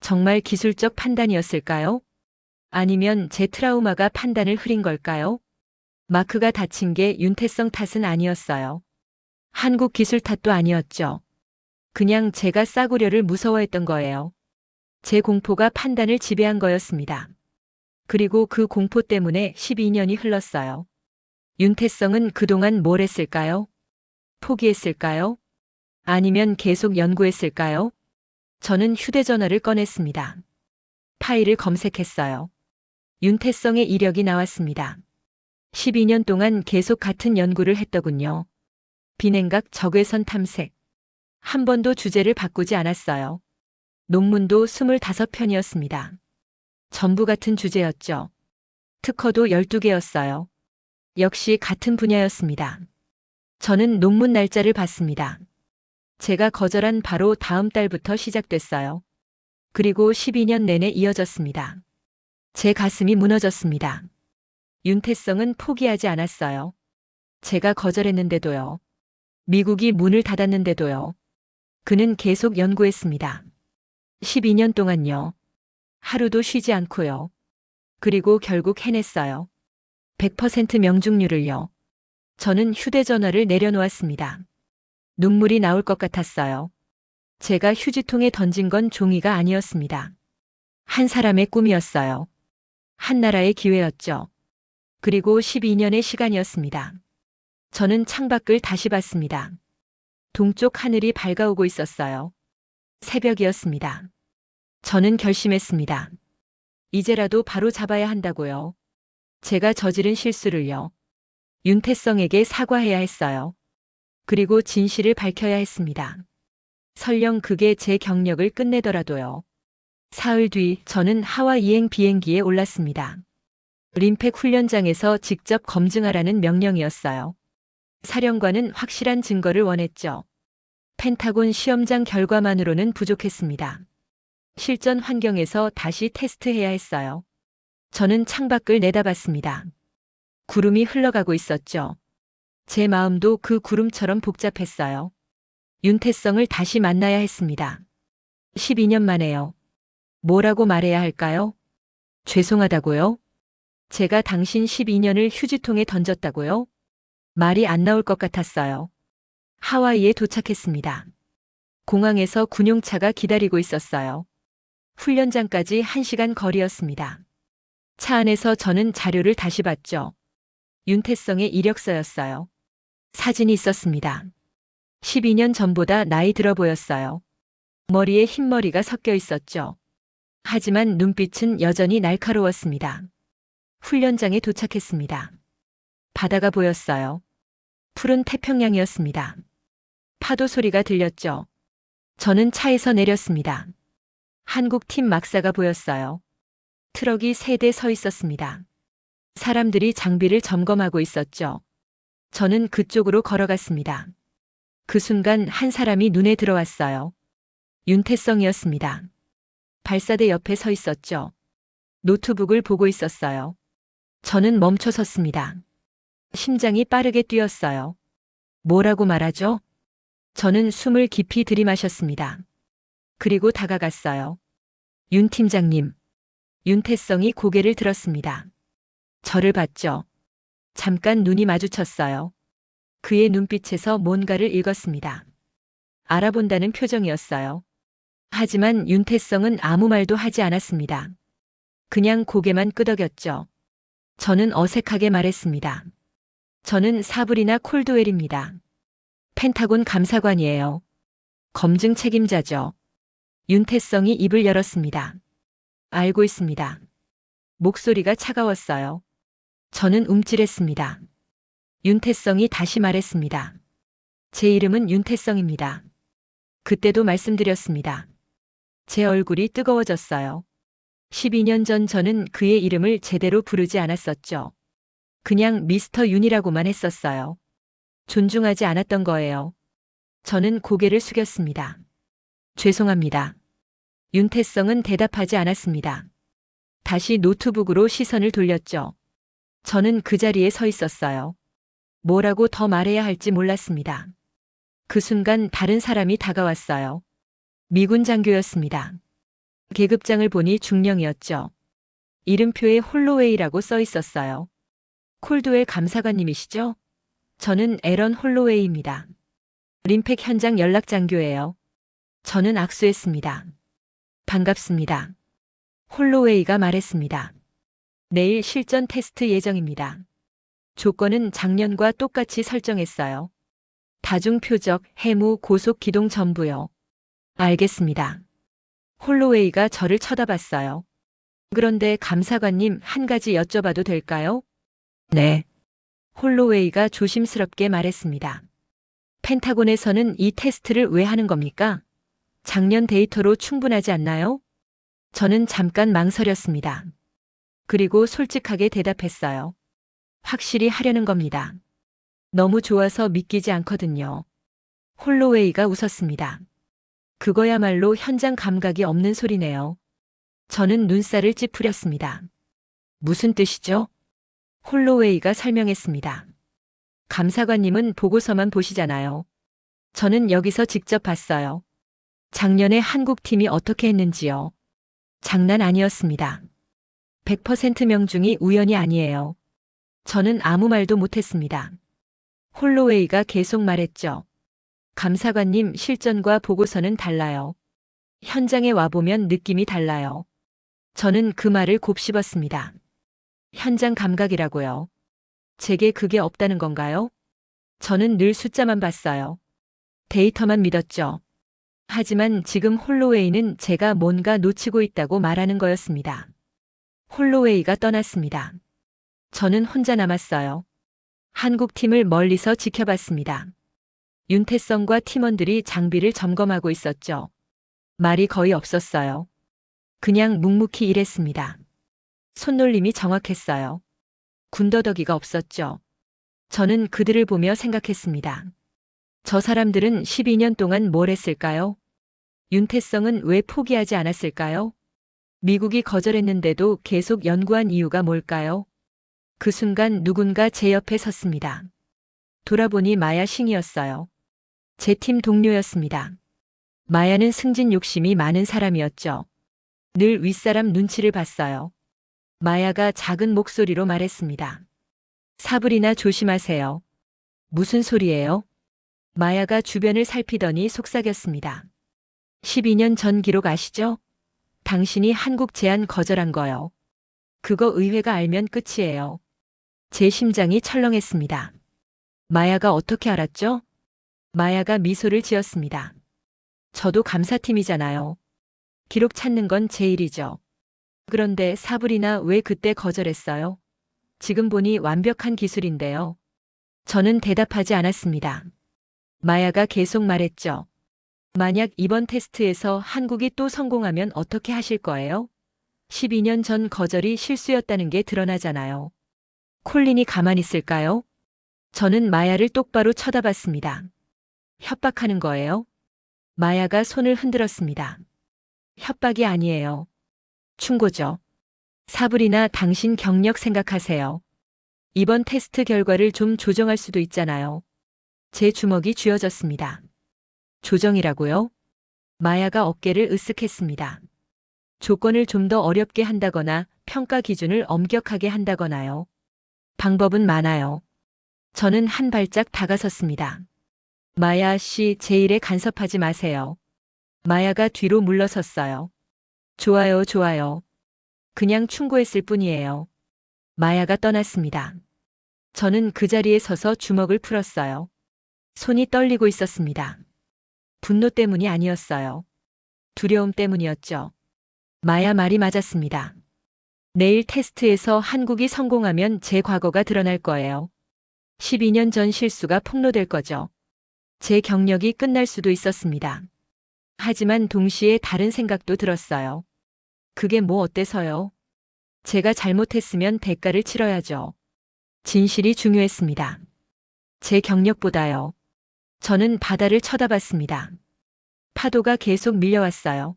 정말 기술적 판단이었을까요? 아니면 제 트라우마가 판단을 흐린 걸까요? 마크가 다친 게 윤태성 탓은 아니었어요. 한국 기술 탓도 아니었죠. 그냥 제가 싸구려를 무서워했던 거예요. 제 공포가 판단을 지배한 거였습니다. 그리고 그 공포 때문에 12년이 흘렀어요. 윤태성은 그동안 뭘 했을까요? 포기했을까요? 아니면 계속 연구했을까요? 저는 휴대전화를 꺼냈습니다. 파일을 검색했어요. 윤태성의 이력이 나왔습니다. 12년 동안 계속 같은 연구를 했더군요. 비냉각 적외선 탐색. 한 번도 주제를 바꾸지 않았어요. 논문도 25편이었습니다. 전부 같은 주제였죠. 특허도 12개였어요. 역시 같은 분야였습니다. 저는 논문 날짜를 봤습니다. 제가 거절한 바로 다음 달부터 시작됐어요. 그리고 12년 내내 이어졌습니다. 제 가슴이 무너졌습니다. 윤태성은 포기하지 않았어요. 제가 거절했는데도요. 미국이 문을 닫았는데도요. 그는 계속 연구했습니다. 12년 동안요. 하루도 쉬지 않고요. 그리고 결국 해냈어요. 100% 명중률을요. 저는 휴대전화를 내려놓았습니다. 눈물이 나올 것 같았어요. 제가 휴지통에 던진 건 종이가 아니었습니다. 한 사람의 꿈이었어요. 한 나라의 기회였죠. 그리고 12년의 시간이었습니다. 저는 창밖을 다시 봤습니다. 동쪽 하늘이 밝아오고 있었어요. 새벽이었습니다. 저는 결심했습니다. 이제라도 바로 잡아야 한다고요. 제가 저지른 실수를요. 윤태성에게 사과해야 했어요. 그리고 진실을 밝혀야 했습니다. 설령 그게 제 경력을 끝내더라도요. 사흘 뒤 저는 하와이행 비행기에 올랐습니다. 림팩 훈련장에서 직접 검증하라는 명령이었어요. 사령관은 확실한 증거를 원했죠. 펜타곤 시험장 결과만으로는 부족했습니다. 실전 환경에서 다시 테스트해야 했어요. 저는 창밖을 내다봤습니다. 구름이 흘러가고 있었죠. 제 마음도 그 구름처럼 복잡했어요. 윤태성을 다시 만나야 했습니다. 12년 만에요. 뭐라고 말해야 할까요? 죄송하다고요? 제가 당신 12년을 휴지통에 던졌다고요? 말이 안 나올 것 같았어요. 하와이에 도착했습니다. 공항에서 군용차가 기다리고 있었어요. 훈련장까지 1시간 거리였습니다. 차 안에서 저는 자료를 다시 봤죠. 윤태성의 이력서였어요. 사진이 있었습니다. 12년 전보다 나이 들어 보였어요. 머리에 흰머리가 섞여 있었죠. 하지만 눈빛은 여전히 날카로웠습니다. 훈련장에 도착했습니다. 바다가 보였어요. 푸른 태평양이었습니다. 파도 소리가 들렸죠. 저는 차에서 내렸습니다. 한국 팀 막사가 보였어요. 트럭이 3대 서 있었습니다. 사람들이 장비를 점검하고 있었죠. 저는 그쪽으로 걸어갔습니다. 그 순간 한 사람이 눈에 들어왔어요. 윤태성이었습니다. 발사대 옆에 서 있었죠. 노트북을 보고 있었어요. 저는 멈춰 섰습니다. 심장이 빠르게 뛰었어요. 뭐라고 말하죠? 저는 숨을 깊이 들이마셨습니다. 그리고 다가갔어요. 윤 팀장님. 윤태성이 고개를 들었습니다. 저를 봤죠. 잠깐 눈이 마주쳤어요. 그의 눈빛에서 뭔가를 읽었습니다. 알아본다는 표정이었어요. 하지만 윤태성은 아무 말도 하지 않았습니다. 그냥 고개만 끄덕였죠. 저는 어색하게 말했습니다. 저는 사브리나 콜드웰입니다. 펜타곤 감사관이에요. 검증 책임자죠. 윤태성이 입을 열었습니다. 알고 있습니다. 목소리가 차가웠어요. 저는 움찔했습니다. 윤태성이 다시 말했습니다. 제 이름은 윤태성입니다. 그때도 말씀드렸습니다. 제 얼굴이 뜨거워졌어요. 12년 전 저는 그의 이름을 제대로 부르지 않았었죠. 그냥 미스터 윤이라고만 했었어요. 존중하지 않았던 거예요. 저는 고개를 숙였습니다. 죄송합니다. 윤태성은 대답하지 않았습니다. 다시 노트북으로 시선을 돌렸죠. 저는 그 자리에 서 있었어요. 뭐라고 더 말해야 할지 몰랐습니다. 그 순간 다른 사람이 다가왔어요. 미군 장교였습니다. 계급장을 보니 중령이었죠. 이름표에 홀로웨이라고 써 있었어요. 콜드웰 감사관님이시죠? 저는 에런 홀로웨이입니다. 림팩 현장 연락 장교예요. 저는 악수했습니다. 반갑습니다. 홀로웨이가 말했습니다. 내일 실전 테스트 예정입니다. 조건은 작년과 똑같이 설정했어요. 다중 표적, 해무, 고속 기동 전부요. 알겠습니다. 홀로웨이가 저를 쳐다봤어요. 그런데 감사관님 한 가지 여쭤봐도 될까요? 네. 홀로웨이가 조심스럽게 말했습니다. 펜타곤에서는 이 테스트를 왜 하는 겁니까? 작년 데이터로 충분하지 않나요? 저는 잠깐 망설였습니다. 그리고 솔직하게 대답했어요. 확실히 하려는 겁니다. 너무 좋아서 믿기지 않거든요. 홀로웨이가 웃었습니다. 그거야말로 현장 감각이 없는 소리네요. 저는 눈살을 찌푸렸습니다. 무슨 뜻이죠? 홀로웨이가 설명했습니다. 감사관님은 보고서만 보시잖아요. 저는 여기서 직접 봤어요. 작년에 한국팀이 어떻게 했는지요. 장난 아니었습니다. 100% 명중이 우연이 아니에요. 저는 아무 말도 못했습니다. 홀로웨이가 계속 말했죠. 감사관님, 실전과 보고서는 달라요. 현장에 와보면 느낌이 달라요. 저는 그 말을 곱씹었습니다. 현장 감각이라고요. 제게 그게 없다는 건가요? 저는 늘 숫자만 봤어요. 데이터만 믿었죠. 하지만 지금 홀로웨이는 제가 뭔가 놓치고 있다고 말하는 거였습니다. 홀로웨이가 떠났습니다. 저는 혼자 남았어요. 한국팀을 멀리서 지켜봤습니다. 윤태성과 팀원들이 장비를 점검하고 있었죠. 말이 거의 없었어요. 그냥 묵묵히 일했습니다. 손놀림이 정확했어요. 군더더기가 없었죠. 저는 그들을 보며 생각했습니다. 저 사람들은 12년 동안 뭘 했을까요? 윤태성은 왜 포기하지 않았을까요? 미국이 거절했는데도 계속 연구한 이유가 뭘까요? 그 순간 누군가 제 옆에 섰습니다. 돌아보니 마야 싱이었어요. 제 팀 동료였습니다. 마야는 승진 욕심이 많은 사람이었죠. 늘 윗사람 눈치를 봤어요. 마야가 작은 목소리로 말했습니다. 사브리나 조심하세요. 무슨 소리예요? 마야가 주변을 살피더니 속삭였습니다. 12년 전 기록 아시죠? 당신이 한국 제안 거절한 거요. 그거 의회가 알면 끝이에요. 제 심장이 철렁했습니다. 마야가 어떻게 알았죠? 마야가 미소를 지었습니다. 저도 감사팀이잖아요. 기록 찾는 건 제 일이죠. 그런데 사브리나 왜 그때 거절했어요? 지금 보니 완벽한 기술인데요. 저는 대답하지 않았습니다. 마야가 계속 말했죠. 만약 이번 테스트에서 한국이 또 성공하면 어떻게 하실 거예요? 12년 전 거절이 실수였다는 게 드러나잖아요. 콜린이 가만히 있을까요? 저는 마야를 똑바로 쳐다봤습니다. 협박하는 거예요? 마야가 손을 흔들었습니다. 협박이 아니에요. 충고죠. 사브리나, 당신 경력 생각하세요. 이번 테스트 결과를 좀 조정할 수도 있잖아요. 제 주먹이 쥐어졌습니다. 조정이라고요? 마야가 어깨를 으쓱했습니다. 조건을 좀 더 어렵게 한다거나 평가 기준을 엄격하게 한다거나요. 방법은 많아요. 저는 한 발짝 다가섰습니다. 마야 씨, 제 일에 간섭하지 마세요. 마야가 뒤로 물러섰어요. 좋아요, 좋아요. 그냥 충고했을 뿐이에요. 마야가 떠났습니다. 저는 그 자리에 서서 주먹을 풀었어요. 손이 떨리고 있었습니다. 분노 때문이 아니었어요. 두려움 때문이었죠. 마야 말이 맞았습니다. 내일 테스트에서 한국이 성공하면 제 과거가 드러날 거예요. 12년 전 실수가 폭로될 거죠. 제 경력이 끝날 수도 있었습니다. 하지만 동시에 다른 생각도 들었어요. 그게 뭐 어때서요? 제가 잘못했으면 대가를 치러야죠. 진실이 중요했습니다. 제 경력보다요. 저는 바다를 쳐다봤습니다. 파도가 계속 밀려왔어요.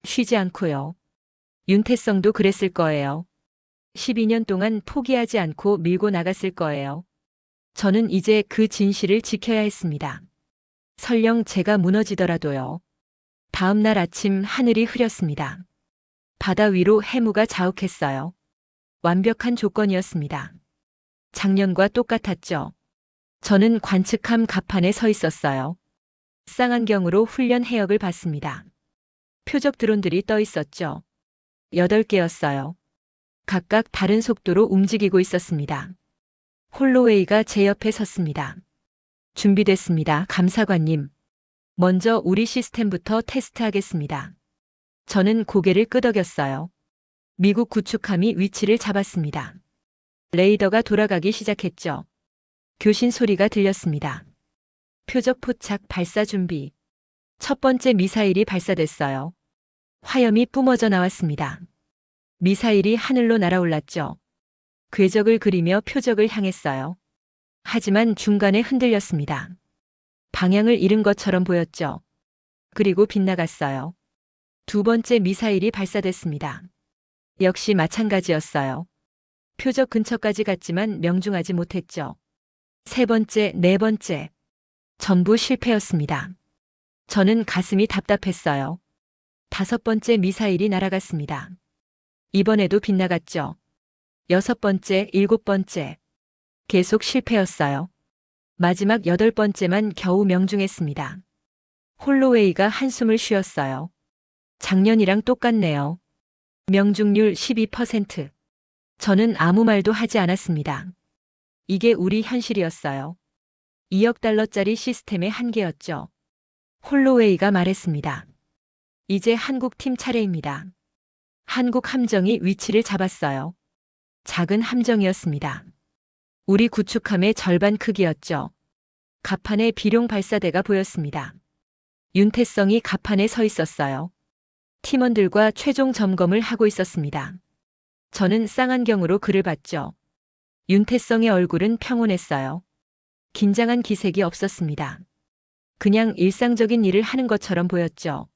쉬지 않고요. 윤태성도 그랬을 거예요. 12년 동안 포기하지 않고 밀고 나갔을 거예요. 저는 이제 그 진실을 지켜야 했습니다. 설령 제가 무너지더라도요. 다음 날 아침 하늘이 흐렸습니다. 바다 위로 해무가 자욱했어요. 완벽한 조건이었습니다. 작년과 똑같았죠. 저는 관측함 갑판에 서 있었어요. 쌍안경으로 훈련 해역을 봤습니다. 표적 드론들이 떠 있었죠. 8개였어요. 각각 다른 속도로 움직이고 있었습니다. 홀로웨이가 제 옆에 섰습니다. 준비됐습니다, 감사관님. 먼저 우리 시스템부터 테스트하겠습니다. 저는 고개를 끄덕였어요. 미국 구축함이 위치를 잡았습니다. 레이더가 돌아가기 시작했죠. 교신 소리가 들렸습니다. 표적 포착 발사 준비. 첫 번째 미사일이 발사됐어요. 화염이 뿜어져 나왔습니다. 미사일이 하늘로 날아올랐죠. 궤적을 그리며 표적을 향했어요. 하지만 중간에 흔들렸습니다. 방향을 잃은 것처럼 보였죠. 그리고 빗나갔어요. 두 번째 미사일이 발사됐습니다. 역시 마찬가지였어요. 표적 근처까지 갔지만 명중하지 못했죠. 세 번째, 네 번째. 전부 실패였습니다. 저는 가슴이 답답했어요. 다섯 번째 미사일이 날아갔습니다. 이번에도 빗나갔죠. 여섯 번째, 일곱 번째. 계속 실패였어요. 마지막 여덟 번째만 겨우 명중했습니다. 홀로웨이가 한숨을 쉬었어요. 작년이랑 똑같네요. 명중률 12%. 저는 아무 말도 하지 않았습니다. 이게 우리 현실이었어요. 2억 달러짜리 시스템의 한계였죠. 홀로웨이가 말했습니다. 이제 한국 팀 차례입니다. 한국 함정이 위치를 잡았어요. 작은 함정이었습니다. 우리 구축함의 절반 크기였죠. 갑판에 비룡 발사대가 보였습니다. 윤태성이 갑판에 서 있었어요. 팀원들과 최종 점검을 하고 있었습니다. 저는 쌍안경으로 그를 봤죠. 윤태성의 얼굴은 평온했어요. 긴장한 기색이 없었습니다. 그냥 일상적인 일을 하는 것처럼 보였죠.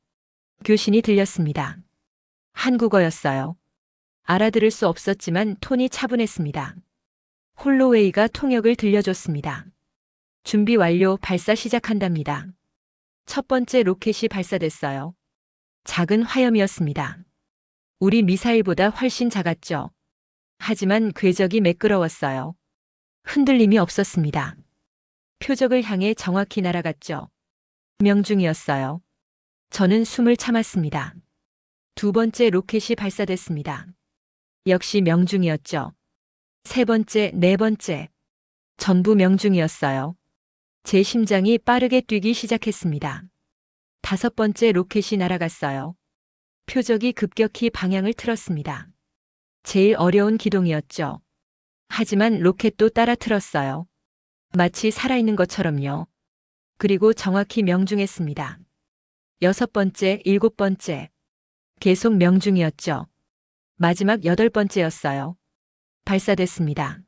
교신이 들렸습니다. 한국어였어요. 알아들을 수 없었지만 톤이 차분했습니다. 홀로웨이가 통역을 들려줬습니다. 준비 완료, 발사 시작한답니다. 첫 번째 로켓이 발사됐어요. 작은 화염이었습니다. 우리 미사일보다 훨씬 작았죠. 하지만 궤적이 매끄러웠어요. 흔들림이 없었습니다. 표적을 향해 정확히 날아갔죠. 명중이었어요. 저는 숨을 참았습니다. 두 번째 로켓이 발사됐습니다. 역시 명중이었죠. 세 번째, 네 번째. 전부 명중이었어요. 제 심장이 빠르게 뛰기 시작했습니다. 다섯 번째 로켓이 날아갔어요. 표적이 급격히 방향을 틀었습니다. 제일 어려운 기동이었죠. 하지만 로켓도 따라 틀었어요. 마치 살아있는 것처럼요. 그리고 정확히 명중했습니다. 여섯 번째, 일곱 번째. 계속 명중이었죠. 마지막 여덟 번째였어요. 발사됐습니다.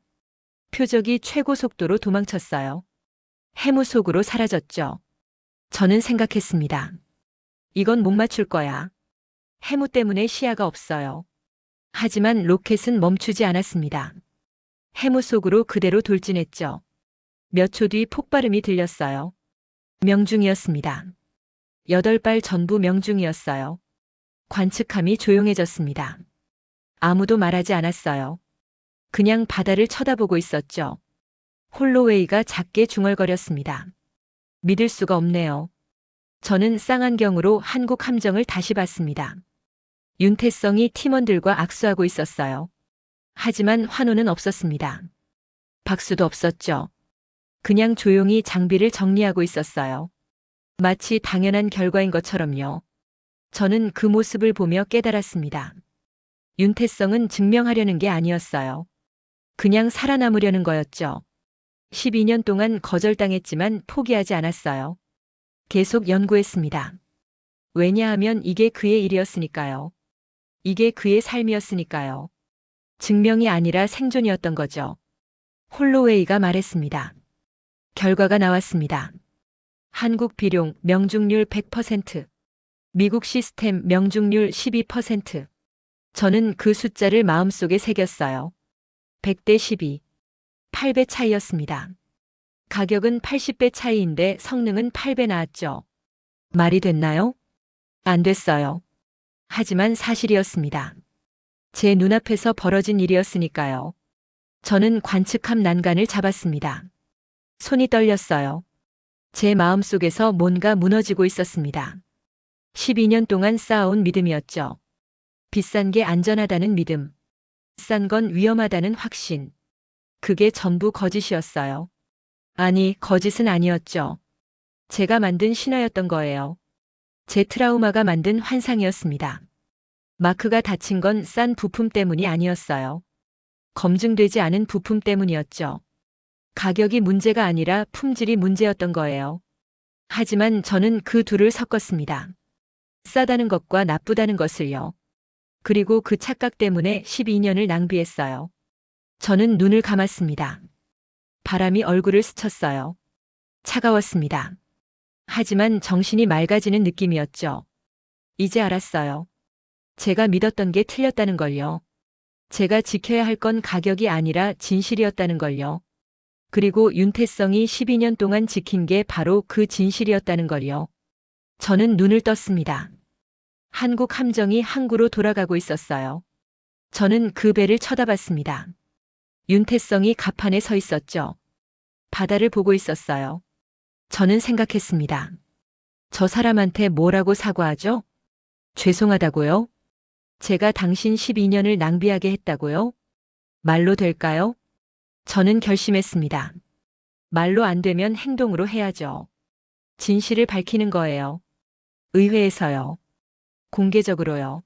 표적이 최고 속도로 도망쳤어요. 해무 속으로 사라졌죠. 저는 생각했습니다. 이건 못 맞출 거야. 해무 때문에 시야가 없어요. 하지만 로켓은 멈추지 않았습니다. 해무 속으로 그대로 돌진했죠. 몇 초 뒤 폭발음이 들렸어요. 명중이었습니다. 8발 전부 명중이었어요. 관측함이 조용해졌습니다. 아무도 말하지 않았어요. 그냥 바다를 쳐다보고 있었죠. 홀로웨이가 작게 중얼거렸습니다. 믿을 수가 없네요. 저는 쌍안경으로 한국 함정을 다시 봤습니다. 윤태성이 팀원들과 악수하고 있었어요. 하지만 환호는 없었습니다. 박수도 없었죠. 그냥 조용히 장비를 정리하고 있었어요. 마치 당연한 결과인 것처럼요. 저는 그 모습을 보며 깨달았습니다. 윤태성은 증명하려는 게 아니었어요. 그냥 살아남으려는 거였죠. 12년 동안 거절당했지만 포기하지 않았어요. 계속 연구했습니다. 왜냐하면 이게 그의 일이었으니까요. 이게 그의 삶이었으니까요. 증명이 아니라 생존이었던 거죠. 홀로웨이가 말했습니다. 결과가 나왔습니다. 한국 비룡 명중률 100%, 미국 시스템 명중률 12%. 저는 그 숫자를 마음속에 새겼어요. 100대 12. 8배 차이였습니다. 가격은 80배 차이인데 성능은 8배 나았죠. 말이 됐나요? 안 됐어요. 하지만 사실이었습니다. 제 눈앞에서 벌어진 일이었으니까요. 저는 관측함 난간을 잡았습니다. 손이 떨렸어요. 제 마음속에서 뭔가 무너지고 있었습니다. 12년 동안 쌓아온 믿음이었죠. 비싼 게 안전하다는 믿음. 싼 건 위험하다는 확신. 그게 전부 거짓이었어요. 아니, 거짓은 아니었죠. 제가 만든 신화였던 거예요. 제 트라우마가 만든 환상이었습니다. 마크가 다친 건 싼 부품 때문이 아니었어요. 검증되지 않은 부품 때문이었죠. 가격이 문제가 아니라 품질이 문제였던 거예요. 하지만 저는 그 둘을 섞었습니다. 싸다는 것과 나쁘다는 것을요. 그리고 그 착각 때문에 12년을 낭비했어요. 저는 눈을 감았습니다. 바람이 얼굴을 스쳤어요. 차가웠습니다. 하지만 정신이 맑아지는 느낌이었죠. 이제 알았어요. 제가 믿었던 게 틀렸다는 걸요. 제가 지켜야 할 건 가격이 아니라 진실이었다는 걸요. 그리고 윤태성이 12년 동안 지킨 게 바로 그 진실이었다는 걸요. 저는 눈을 떴습니다. 한국 함정이 항구로 돌아가고 있었어요. 저는 그 배를 쳐다봤습니다. 윤태성이 갑판에 서 있었죠. 바다를 보고 있었어요. 저는 생각했습니다. 저 사람한테 뭐라고 사과하죠? 죄송하다고요? 제가 당신 12년을 낭비하게 했다고요? 말로 될까요? 저는 결심했습니다. 말로 안 되면 행동으로 해야죠. 진실을 밝히는 거예요. 의회에서요. 공개적으로요.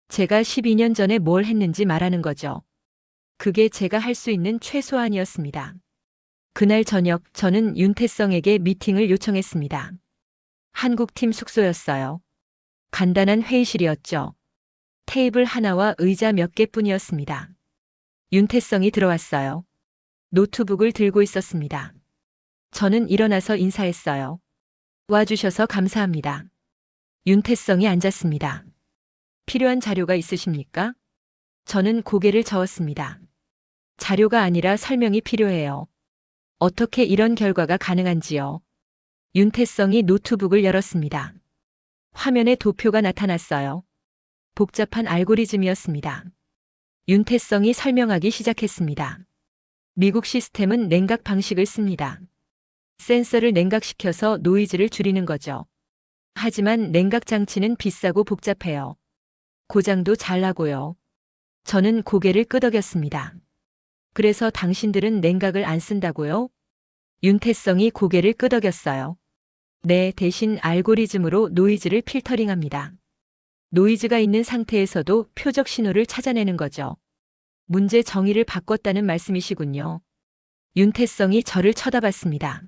제가 12년 전에 뭘 했는지 말하는 거죠. 그게 제가 할 수 있는 최소한이었습니다. 그날 저녁 저는 윤태성에게 미팅을 요청했습니다. 한국팀 숙소였어요. 간단한 회의실이었죠. 테이블 하나와 의자 몇 개뿐이었습니다. 윤태성이 들어왔어요. 노트북을 들고 있었습니다. 저는 일어나서 인사했어요. 와주셔서 감사합니다. 윤태성이 앉았습니다. 필요한 자료가 있으십니까? 저는 고개를 저었습니다. 자료가 아니라 설명이 필요해요. 어떻게 이런 결과가 가능한지요? 윤태성이 노트북을 열었습니다. 화면에 도표가 나타났어요. 복잡한 알고리즘이었습니다. 윤태성이 설명하기 시작했습니다. 미국 시스템은 냉각 방식을 씁니다. 센서를 냉각시켜서 노이즈를 줄이는 거죠. 하지만 냉각 장치는 비싸고 복잡해요. 고장도 잘 나고요. 저는 고개를 끄덕였습니다. 그래서 당신들은 냉각을 안 쓴다고요? 윤태성이 고개를 끄덕였어요. 네, 대신 알고리즘으로 노이즈를 필터링합니다. 노이즈가 있는 상태에서도 표적 신호를 찾아내는 거죠. 문제 정의를 바꿨다는 말씀이시군요. 윤태성이 저를 쳐다봤습니다.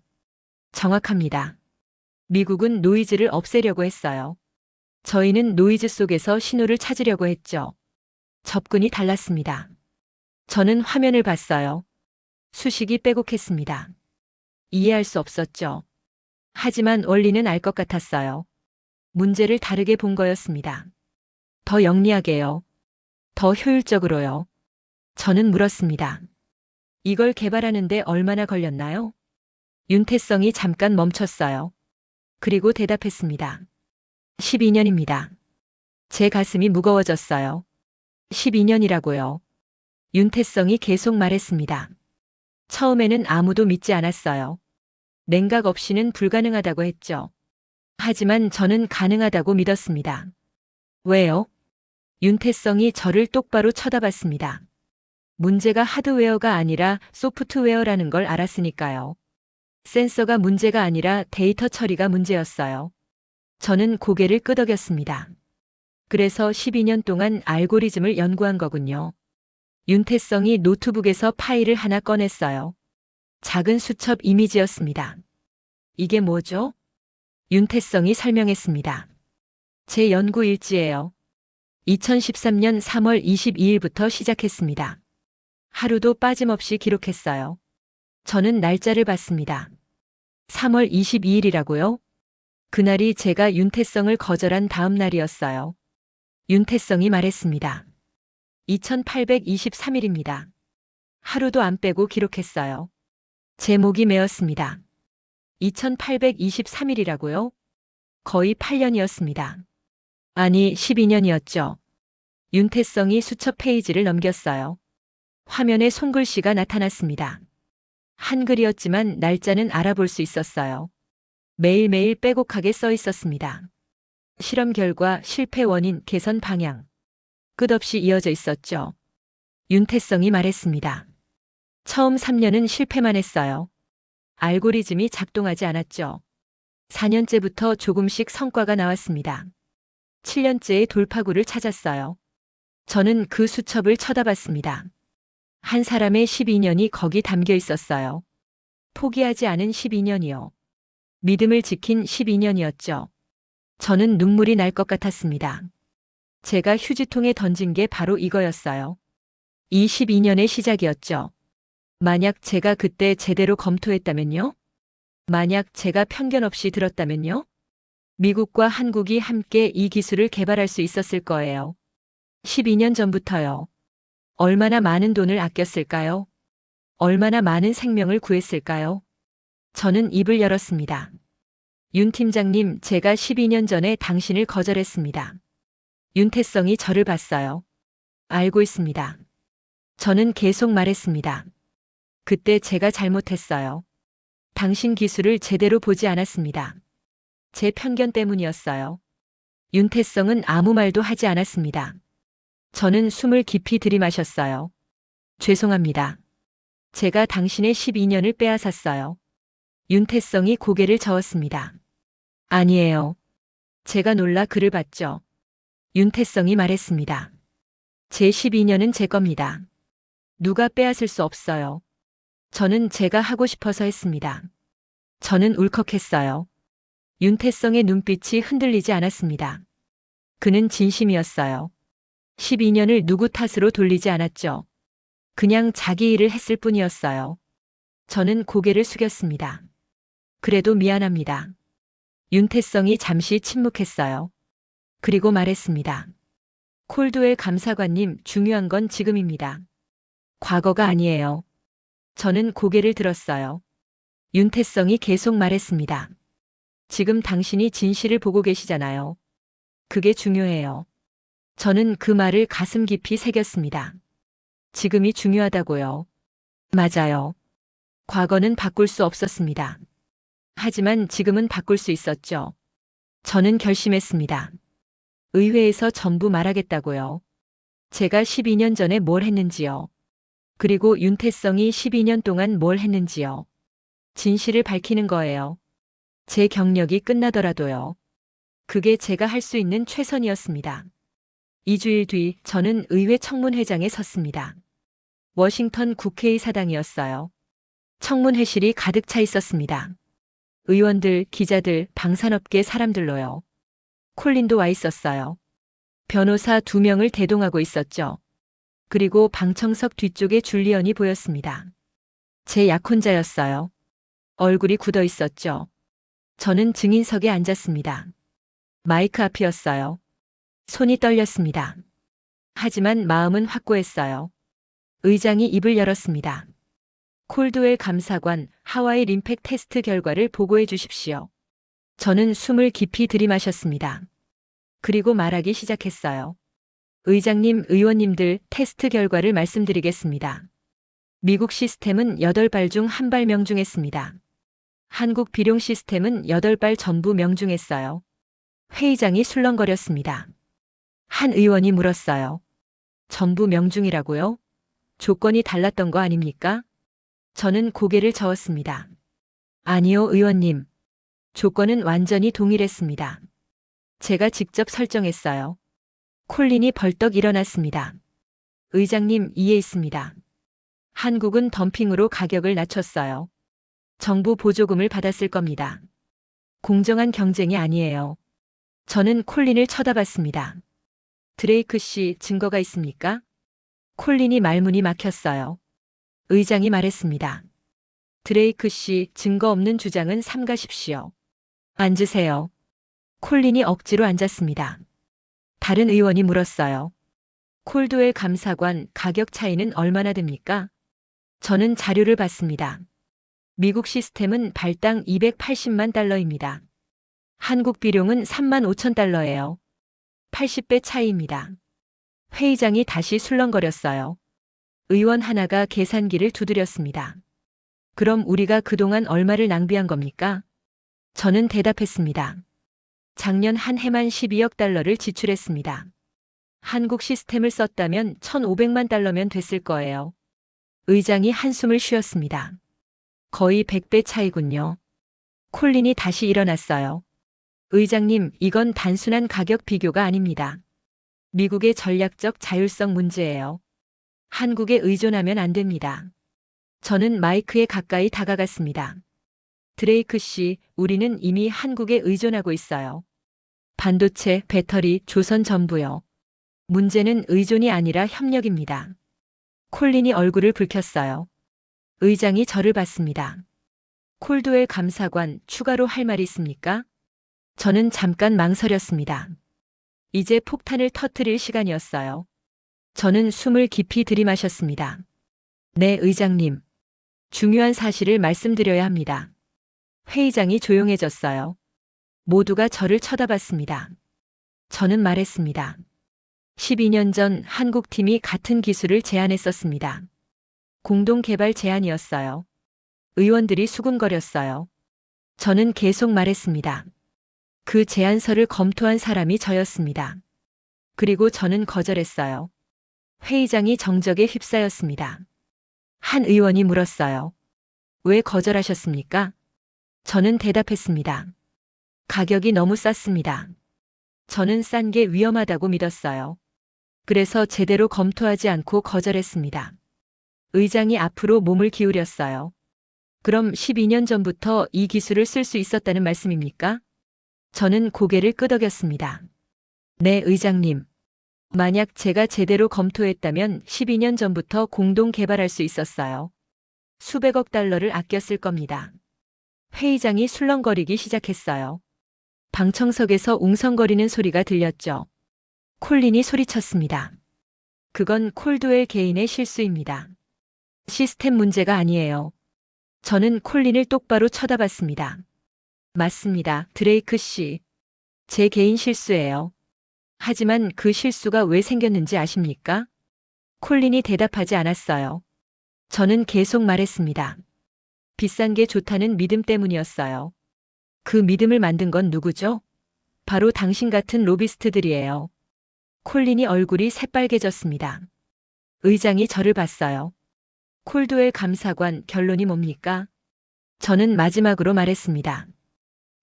정확합니다. 미국은 노이즈를 없애려고 했어요. 저희는 노이즈 속에서 신호를 찾으려고 했죠. 접근이 달랐습니다. 저는 화면을 봤어요. 수식이 빼곡했습니다. 이해할 수 없었죠. 하지만 원리는 알 것 같았어요. 문제를 다르게 본 거였습니다. 더 영리하게요. 더 효율적으로요. 저는 물었습니다. 이걸 개발하는데 얼마나 걸렸나요? 윤태성이 잠깐 멈췄어요. 그리고 대답했습니다. 12년입니다. 제 가슴이 무거워졌어요. 12년이라고요. 윤태성이 계속 말했습니다. 처음에는 아무도 믿지 않았어요. 냉각 없이는 불가능하다고 했죠. 하지만 저는 가능하다고 믿었습니다. 왜요? 윤태성이 저를 똑바로 쳐다봤습니다. 문제가 하드웨어가 아니라 소프트웨어라는 걸 알았으니까요. 센서가 문제가 아니라 데이터 처리가 문제였어요. 저는 고개를 끄덕였습니다. 그래서 12년 동안 알고리즘을 연구한 거군요. 윤태성이 노트북에서 파일을 하나 꺼냈어요. 작은 수첩 이미지였습니다. 이게 뭐죠? 윤태성이 설명했습니다. 제 연구 일지예요. 2013년 3월 22일부터 시작했습니다. 하루도 빠짐없이 기록했어요. 저는 날짜를 봤습니다. 3월 22일이라고요? 그날이 제가 윤태성을 거절한 다음 날이었어요. 윤태성이 말했습니다. 2823일입니다. 하루도 안 빼고 기록했어요. 제 목이 메었습니다. 2823일이라고요? 거의 8년이었습니다. 아니, 12년이었죠. 윤태성이 수첩 페이지를 넘겼어요. 화면에 손글씨가 나타났습니다. 한글이었지만 날짜는 알아볼 수 있었어요. 매일매일 빼곡하게 써 있었습니다. 실험 결과, 실패 원인, 개선 방향. 끝없이 이어져 있었죠. 윤태성이 말했습니다. 처음 3년은 실패만 했어요. 알고리즘이 작동하지 않았죠. 4년째부터 조금씩 성과가 나왔습니다. 7년째의 돌파구를 찾았어요. 저는 그 수첩을 쳐다봤습니다. 한 사람의 12년이 거기 담겨 있었어요. 포기하지 않은 12년이요. 믿음을 지킨 12년이었죠. 저는 눈물이 날 것 같았습니다. 제가 휴지통에 던진 게 바로 이거였어요. 이 12년의 시작이었죠. 만약 제가 그때 제대로 검토했다면요? 만약 제가 편견 없이 들었다면요? 미국과 한국이 함께 이 기술을 개발할 수 있었을 거예요. 12년 전부터요. 얼마나 많은 돈을 아꼈을까요? 얼마나 많은 생명을 구했을까요? 저는 입을 열었습니다. 윤 팀장님, 제가 12년 전에 당신을 거절했습니다. 윤태성이 저를 봤어요. 알고 있습니다. 저는 계속 말했습니다. 그때 제가 잘못했어요. 당신 기술을 제대로 보지 않았습니다. 제 편견 때문이었어요. 윤태성은 아무 말도 하지 않았습니다. 저는 숨을 깊이 들이마셨어요. 죄송합니다. 제가 당신의 12년을 빼앗았어요. 윤태성이 고개를 저었습니다. 아니에요. 제가 놀라 그를 봤죠. 윤태성이 말했습니다. 제 12년은 제 겁니다. 누가 빼앗을 수 없어요. 저는 제가 하고 싶어서 했습니다. 저는 울컥했어요. 윤태성의 눈빛이 흔들리지 않았습니다. 그는 진심이었어요. 12년을 누구 탓으로 돌리지 않았죠. 그냥 자기 일을 했을 뿐이었어요. 저는 고개를 숙였습니다. 그래도 미안합니다. 윤태성이 잠시 침묵했어요. 그리고 말했습니다. 콜드웰 감사관님, 중요한 건 지금입니다. 과거가 아니에요. 저는 고개를 들었어요. 윤태성이 계속 말했습니다. 지금 당신이 진실을 보고 계시잖아요. 그게 중요해요. 저는 그 말을 가슴 깊이 새겼습니다. 지금이 중요하다고요. 맞아요. 과거는 바꿀 수 없었습니다. 하지만 지금은 바꿀 수 있었죠. 저는 결심했습니다. 의회에서 전부 말하겠다고요. 제가 12년 전에 뭘 했는지요. 그리고 윤태성이 12년 동안 뭘 했는지요. 진실을 밝히는 거예요. 제 경력이 끝나더라도요. 그게 제가 할 수 있는 최선이었습니다. 2주일 뒤 저는 의회 청문회장에 섰습니다. 워싱턴 국회의 사당이었어요. 청문회실이 가득 차 있었습니다. 의원들, 기자들, 방산업계 사람들로요. 콜린도 와 있었어요. 변호사 2명을 대동하고 있었죠. 그리고 방청석 뒤쪽에 줄리언이 보였습니다. 제 약혼자였어요. 얼굴이 굳어 있었죠. 저는 증인석에 앉았습니다. 마이크 앞이었어요. 손이 떨렸습니다. 하지만 마음은 확고했어요. 의장이 입을 열었습니다. 콜드웰 감사관, 하와이 림팩 테스트 결과를 보고해 주십시오. 저는 숨을 깊이 들이마셨습니다. 그리고 말하기 시작했어요. 의장님, 의원님들, 테스트 결과를 말씀드리겠습니다. 미국 시스템은 8발 중 1발 명중했습니다. 한국 비룡 시스템은 8발 전부 명중했어요. 회의장이 술렁거렸습니다. 한 의원이 물었어요. 전부 명중이라고요? 조건이 달랐던 거 아닙니까? 저는 고개를 저었습니다. 아니요, 의원님. 조건은 완전히 동일했습니다. 제가 직접 설정했어요. 콜린이 벌떡 일어났습니다. 의장님, 이해 있습니다. 한국은 덤핑으로 가격을 낮췄어요. 정부 보조금을 받았을 겁니다. 공정한 경쟁이 아니에요. 저는 콜린을 쳐다봤습니다. 드레이크 씨, 증거가 있습니까? 콜린이 말문이 막혔어요. 의장이 말했습니다. 드레이크 씨, 증거 없는 주장은 삼가십시오. 앉으세요. 콜린이 억지로 앉았습니다. 다른 의원이 물었어요. 콜드웰 감사관, 가격 차이는 얼마나 됩니까? 저는 자료를 봤습니다. 미국 시스템은 발당 280만 달러입니다. 한국 비룡은 3만 5천 달러예요. 80배 차이입니다. 회의장이 다시 술렁거렸어요. 의원 하나가 계산기를 두드렸습니다. 그럼 우리가 그동안 얼마를 낭비한 겁니까? 저는 대답했습니다. 작년 한 해만 12억 달러를 지출했습니다. 한국 시스템을 썼다면 1,500만 달러면 됐을 거예요. 의장이 한숨을 쉬었습니다. 거의 100배 차이군요. 콜린이 다시 일어났어요. 의장님, 이건 단순한 가격 비교가 아닙니다. 미국의 전략적 자율성 문제예요. 한국에 의존하면 안 됩니다. 저는 마이크에 가까이 다가갔습니다. 드레이크 씨, 우리는 이미 한국에 의존하고 있어요. 반도체, 배터리, 조선 전부요. 문제는 의존이 아니라 협력입니다. 콜린이 얼굴을 붉혔어요. 의장이 저를 봤습니다. 콜드웰 감사관, 추가로 할 말이 있습니까? 저는 잠깐 망설였습니다. 이제 폭탄을 터뜨릴 시간이었어요. 저는 숨을 깊이 들이마셨습니다. 네, 의장님. 중요한 사실을 말씀드려야 합니다. 회의장이 조용해졌어요. 모두가 저를 쳐다봤습니다. 저는 말했습니다. 12년 전 한국팀이 같은 기술을 제안했었습니다. 공동개발 제안이었어요. 의원들이 수군거렸어요. 저는 계속 말했습니다. 그 제안서를 검토한 사람이 저였습니다. 그리고 저는 거절했어요. 회의장이 정적에 휩싸였습니다. 한 의원이 물었어요. 왜 거절하셨습니까? 저는 대답했습니다. 가격이 너무 쌌습니다. 저는 싼 게 위험하다고 믿었어요. 그래서 제대로 검토하지 않고 거절했습니다. 의장이 앞으로 몸을 기울였어요. 그럼 12년 전부터 이 기술을 쓸 수 있었다는 말씀입니까? 저는 고개를 끄덕였습니다. 네, 의장님. 만약 제가 제대로 검토했다면 12년 전부터 공동 개발할 수 있었어요. 수백억 달러를 아꼈을 겁니다. 회의장이 술렁거리기 시작했어요. 방청석에서 웅성거리는 소리가 들렸죠. 콜린이 소리쳤습니다. 그건 콜드웰 개인의 실수입니다. 시스템 문제가 아니에요. 저는 콜린을 똑바로 쳐다봤습니다. 맞습니다, 드레이크 씨. 제 개인 실수예요. 하지만 그 실수가 왜 생겼는지 아십니까? 콜린이 대답하지 않았어요. 저는 계속 말했습니다. 비싼 게 좋다는 믿음 때문이었어요. 그 믿음을 만든 건 누구죠? 바로 당신 같은 로비스트들이에요. 콜린이 얼굴이 새빨개졌습니다. 의장이 저를 봤어요. 콜드웰 감사관, 결론이 뭡니까? 저는 마지막으로 말했습니다.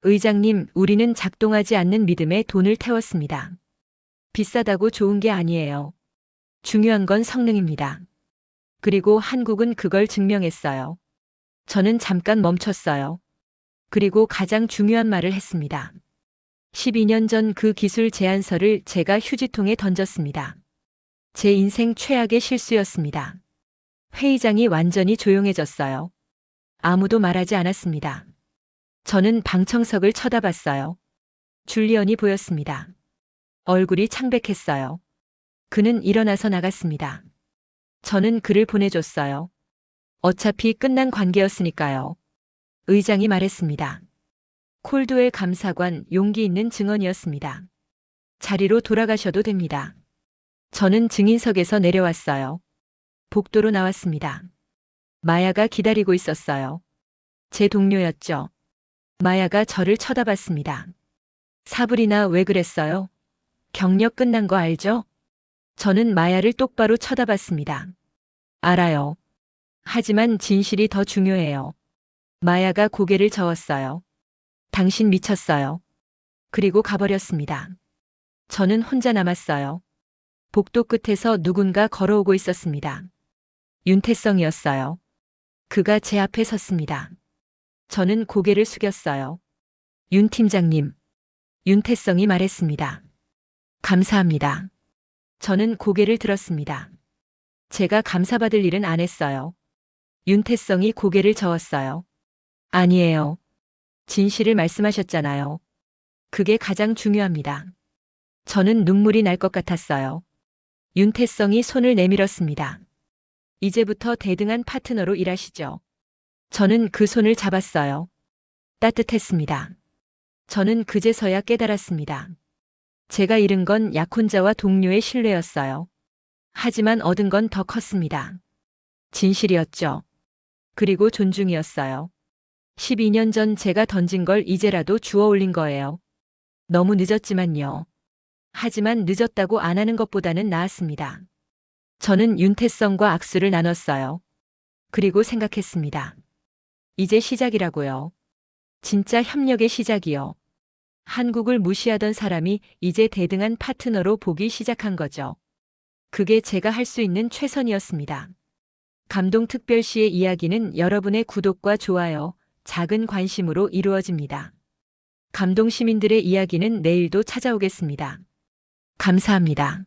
의장님, 우리는 작동하지 않는 믿음에 돈을 태웠습니다. 비싸다고 좋은 게 아니에요. 중요한 건 성능입니다. 그리고 한국은 그걸 증명했어요. 저는 잠깐 멈췄어요. 그리고 가장 중요한 말을 했습니다. 12년 전 그 기술 제안서를 제가 휴지통에 던졌습니다. 제 인생 최악의 실수였습니다. 회의장이 완전히 조용해졌어요. 아무도 말하지 않았습니다. 저는 방청석을 쳐다봤어요. 줄리언이 보였습니다. 얼굴이 창백했어요. 그는 일어나서 나갔습니다. 저는 그를 보내줬어요. 어차피 끝난 관계였으니까요. 의장이 말했습니다. 콜드웰 감사관, 용기 있는 증언이었습니다. 자리로 돌아가셔도 됩니다. 저는 증인석에서 내려왔어요. 복도로 나왔습니다. 마야가 기다리고 있었어요. 제 동료였죠. 마야가 저를 쳐다봤습니다. 사브리나, 왜 그랬어요? 경력 끝난 거 알죠? 저는 마야를 똑바로 쳐다봤습니다. 알아요. 하지만 진실이 더 중요해요. 마야가 고개를 저었어요. 당신 미쳤어요. 그리고 가버렸습니다. 저는 혼자 남았어요. 복도 끝에서 누군가 걸어오고 있었습니다. 윤태성이었어요. 그가 제 앞에 섰습니다. 저는 고개를 숙였어요. 윤 팀장님. 윤태성이 말했습니다. 감사합니다. 저는 고개를 들었습니다. 제가 감사받을 일은 안 했어요. 윤태성이 고개를 저었어요. 아니에요. 진실을 말씀하셨잖아요. 그게 가장 중요합니다. 저는 눈물이 날 것 같았어요. 윤태성이 손을 내밀었습니다. 이제부터 대등한 파트너로 일하시죠. 저는 그 손을 잡았어요. 따뜻했습니다. 저는 그제서야 깨달았습니다. 제가 잃은 건 약혼자와 동료의 신뢰였어요. 하지만 얻은 건 더 컸습니다. 진실이었죠. 그리고 존중이었어요. 12년 전 제가 던진 걸 이제라도 주워 올린 거예요. 너무 늦었지만요. 하지만 늦었다고 안 하는 것보다는 나았습니다. 저는 윤태성과 악수를 나눴어요. 그리고 생각했습니다. 이제 시작이라고요. 진짜 협력의 시작이요. 한국을 무시하던 사람이 이제 대등한 파트너로 보기 시작한 거죠. 그게 제가 할 수 있는 최선이었습니다. 감동특별시의 이야기는 여러분의 구독과 좋아요, 작은 관심으로 이루어집니다. 감동시민들의 이야기는 내일도 찾아오겠습니다. 감사합니다.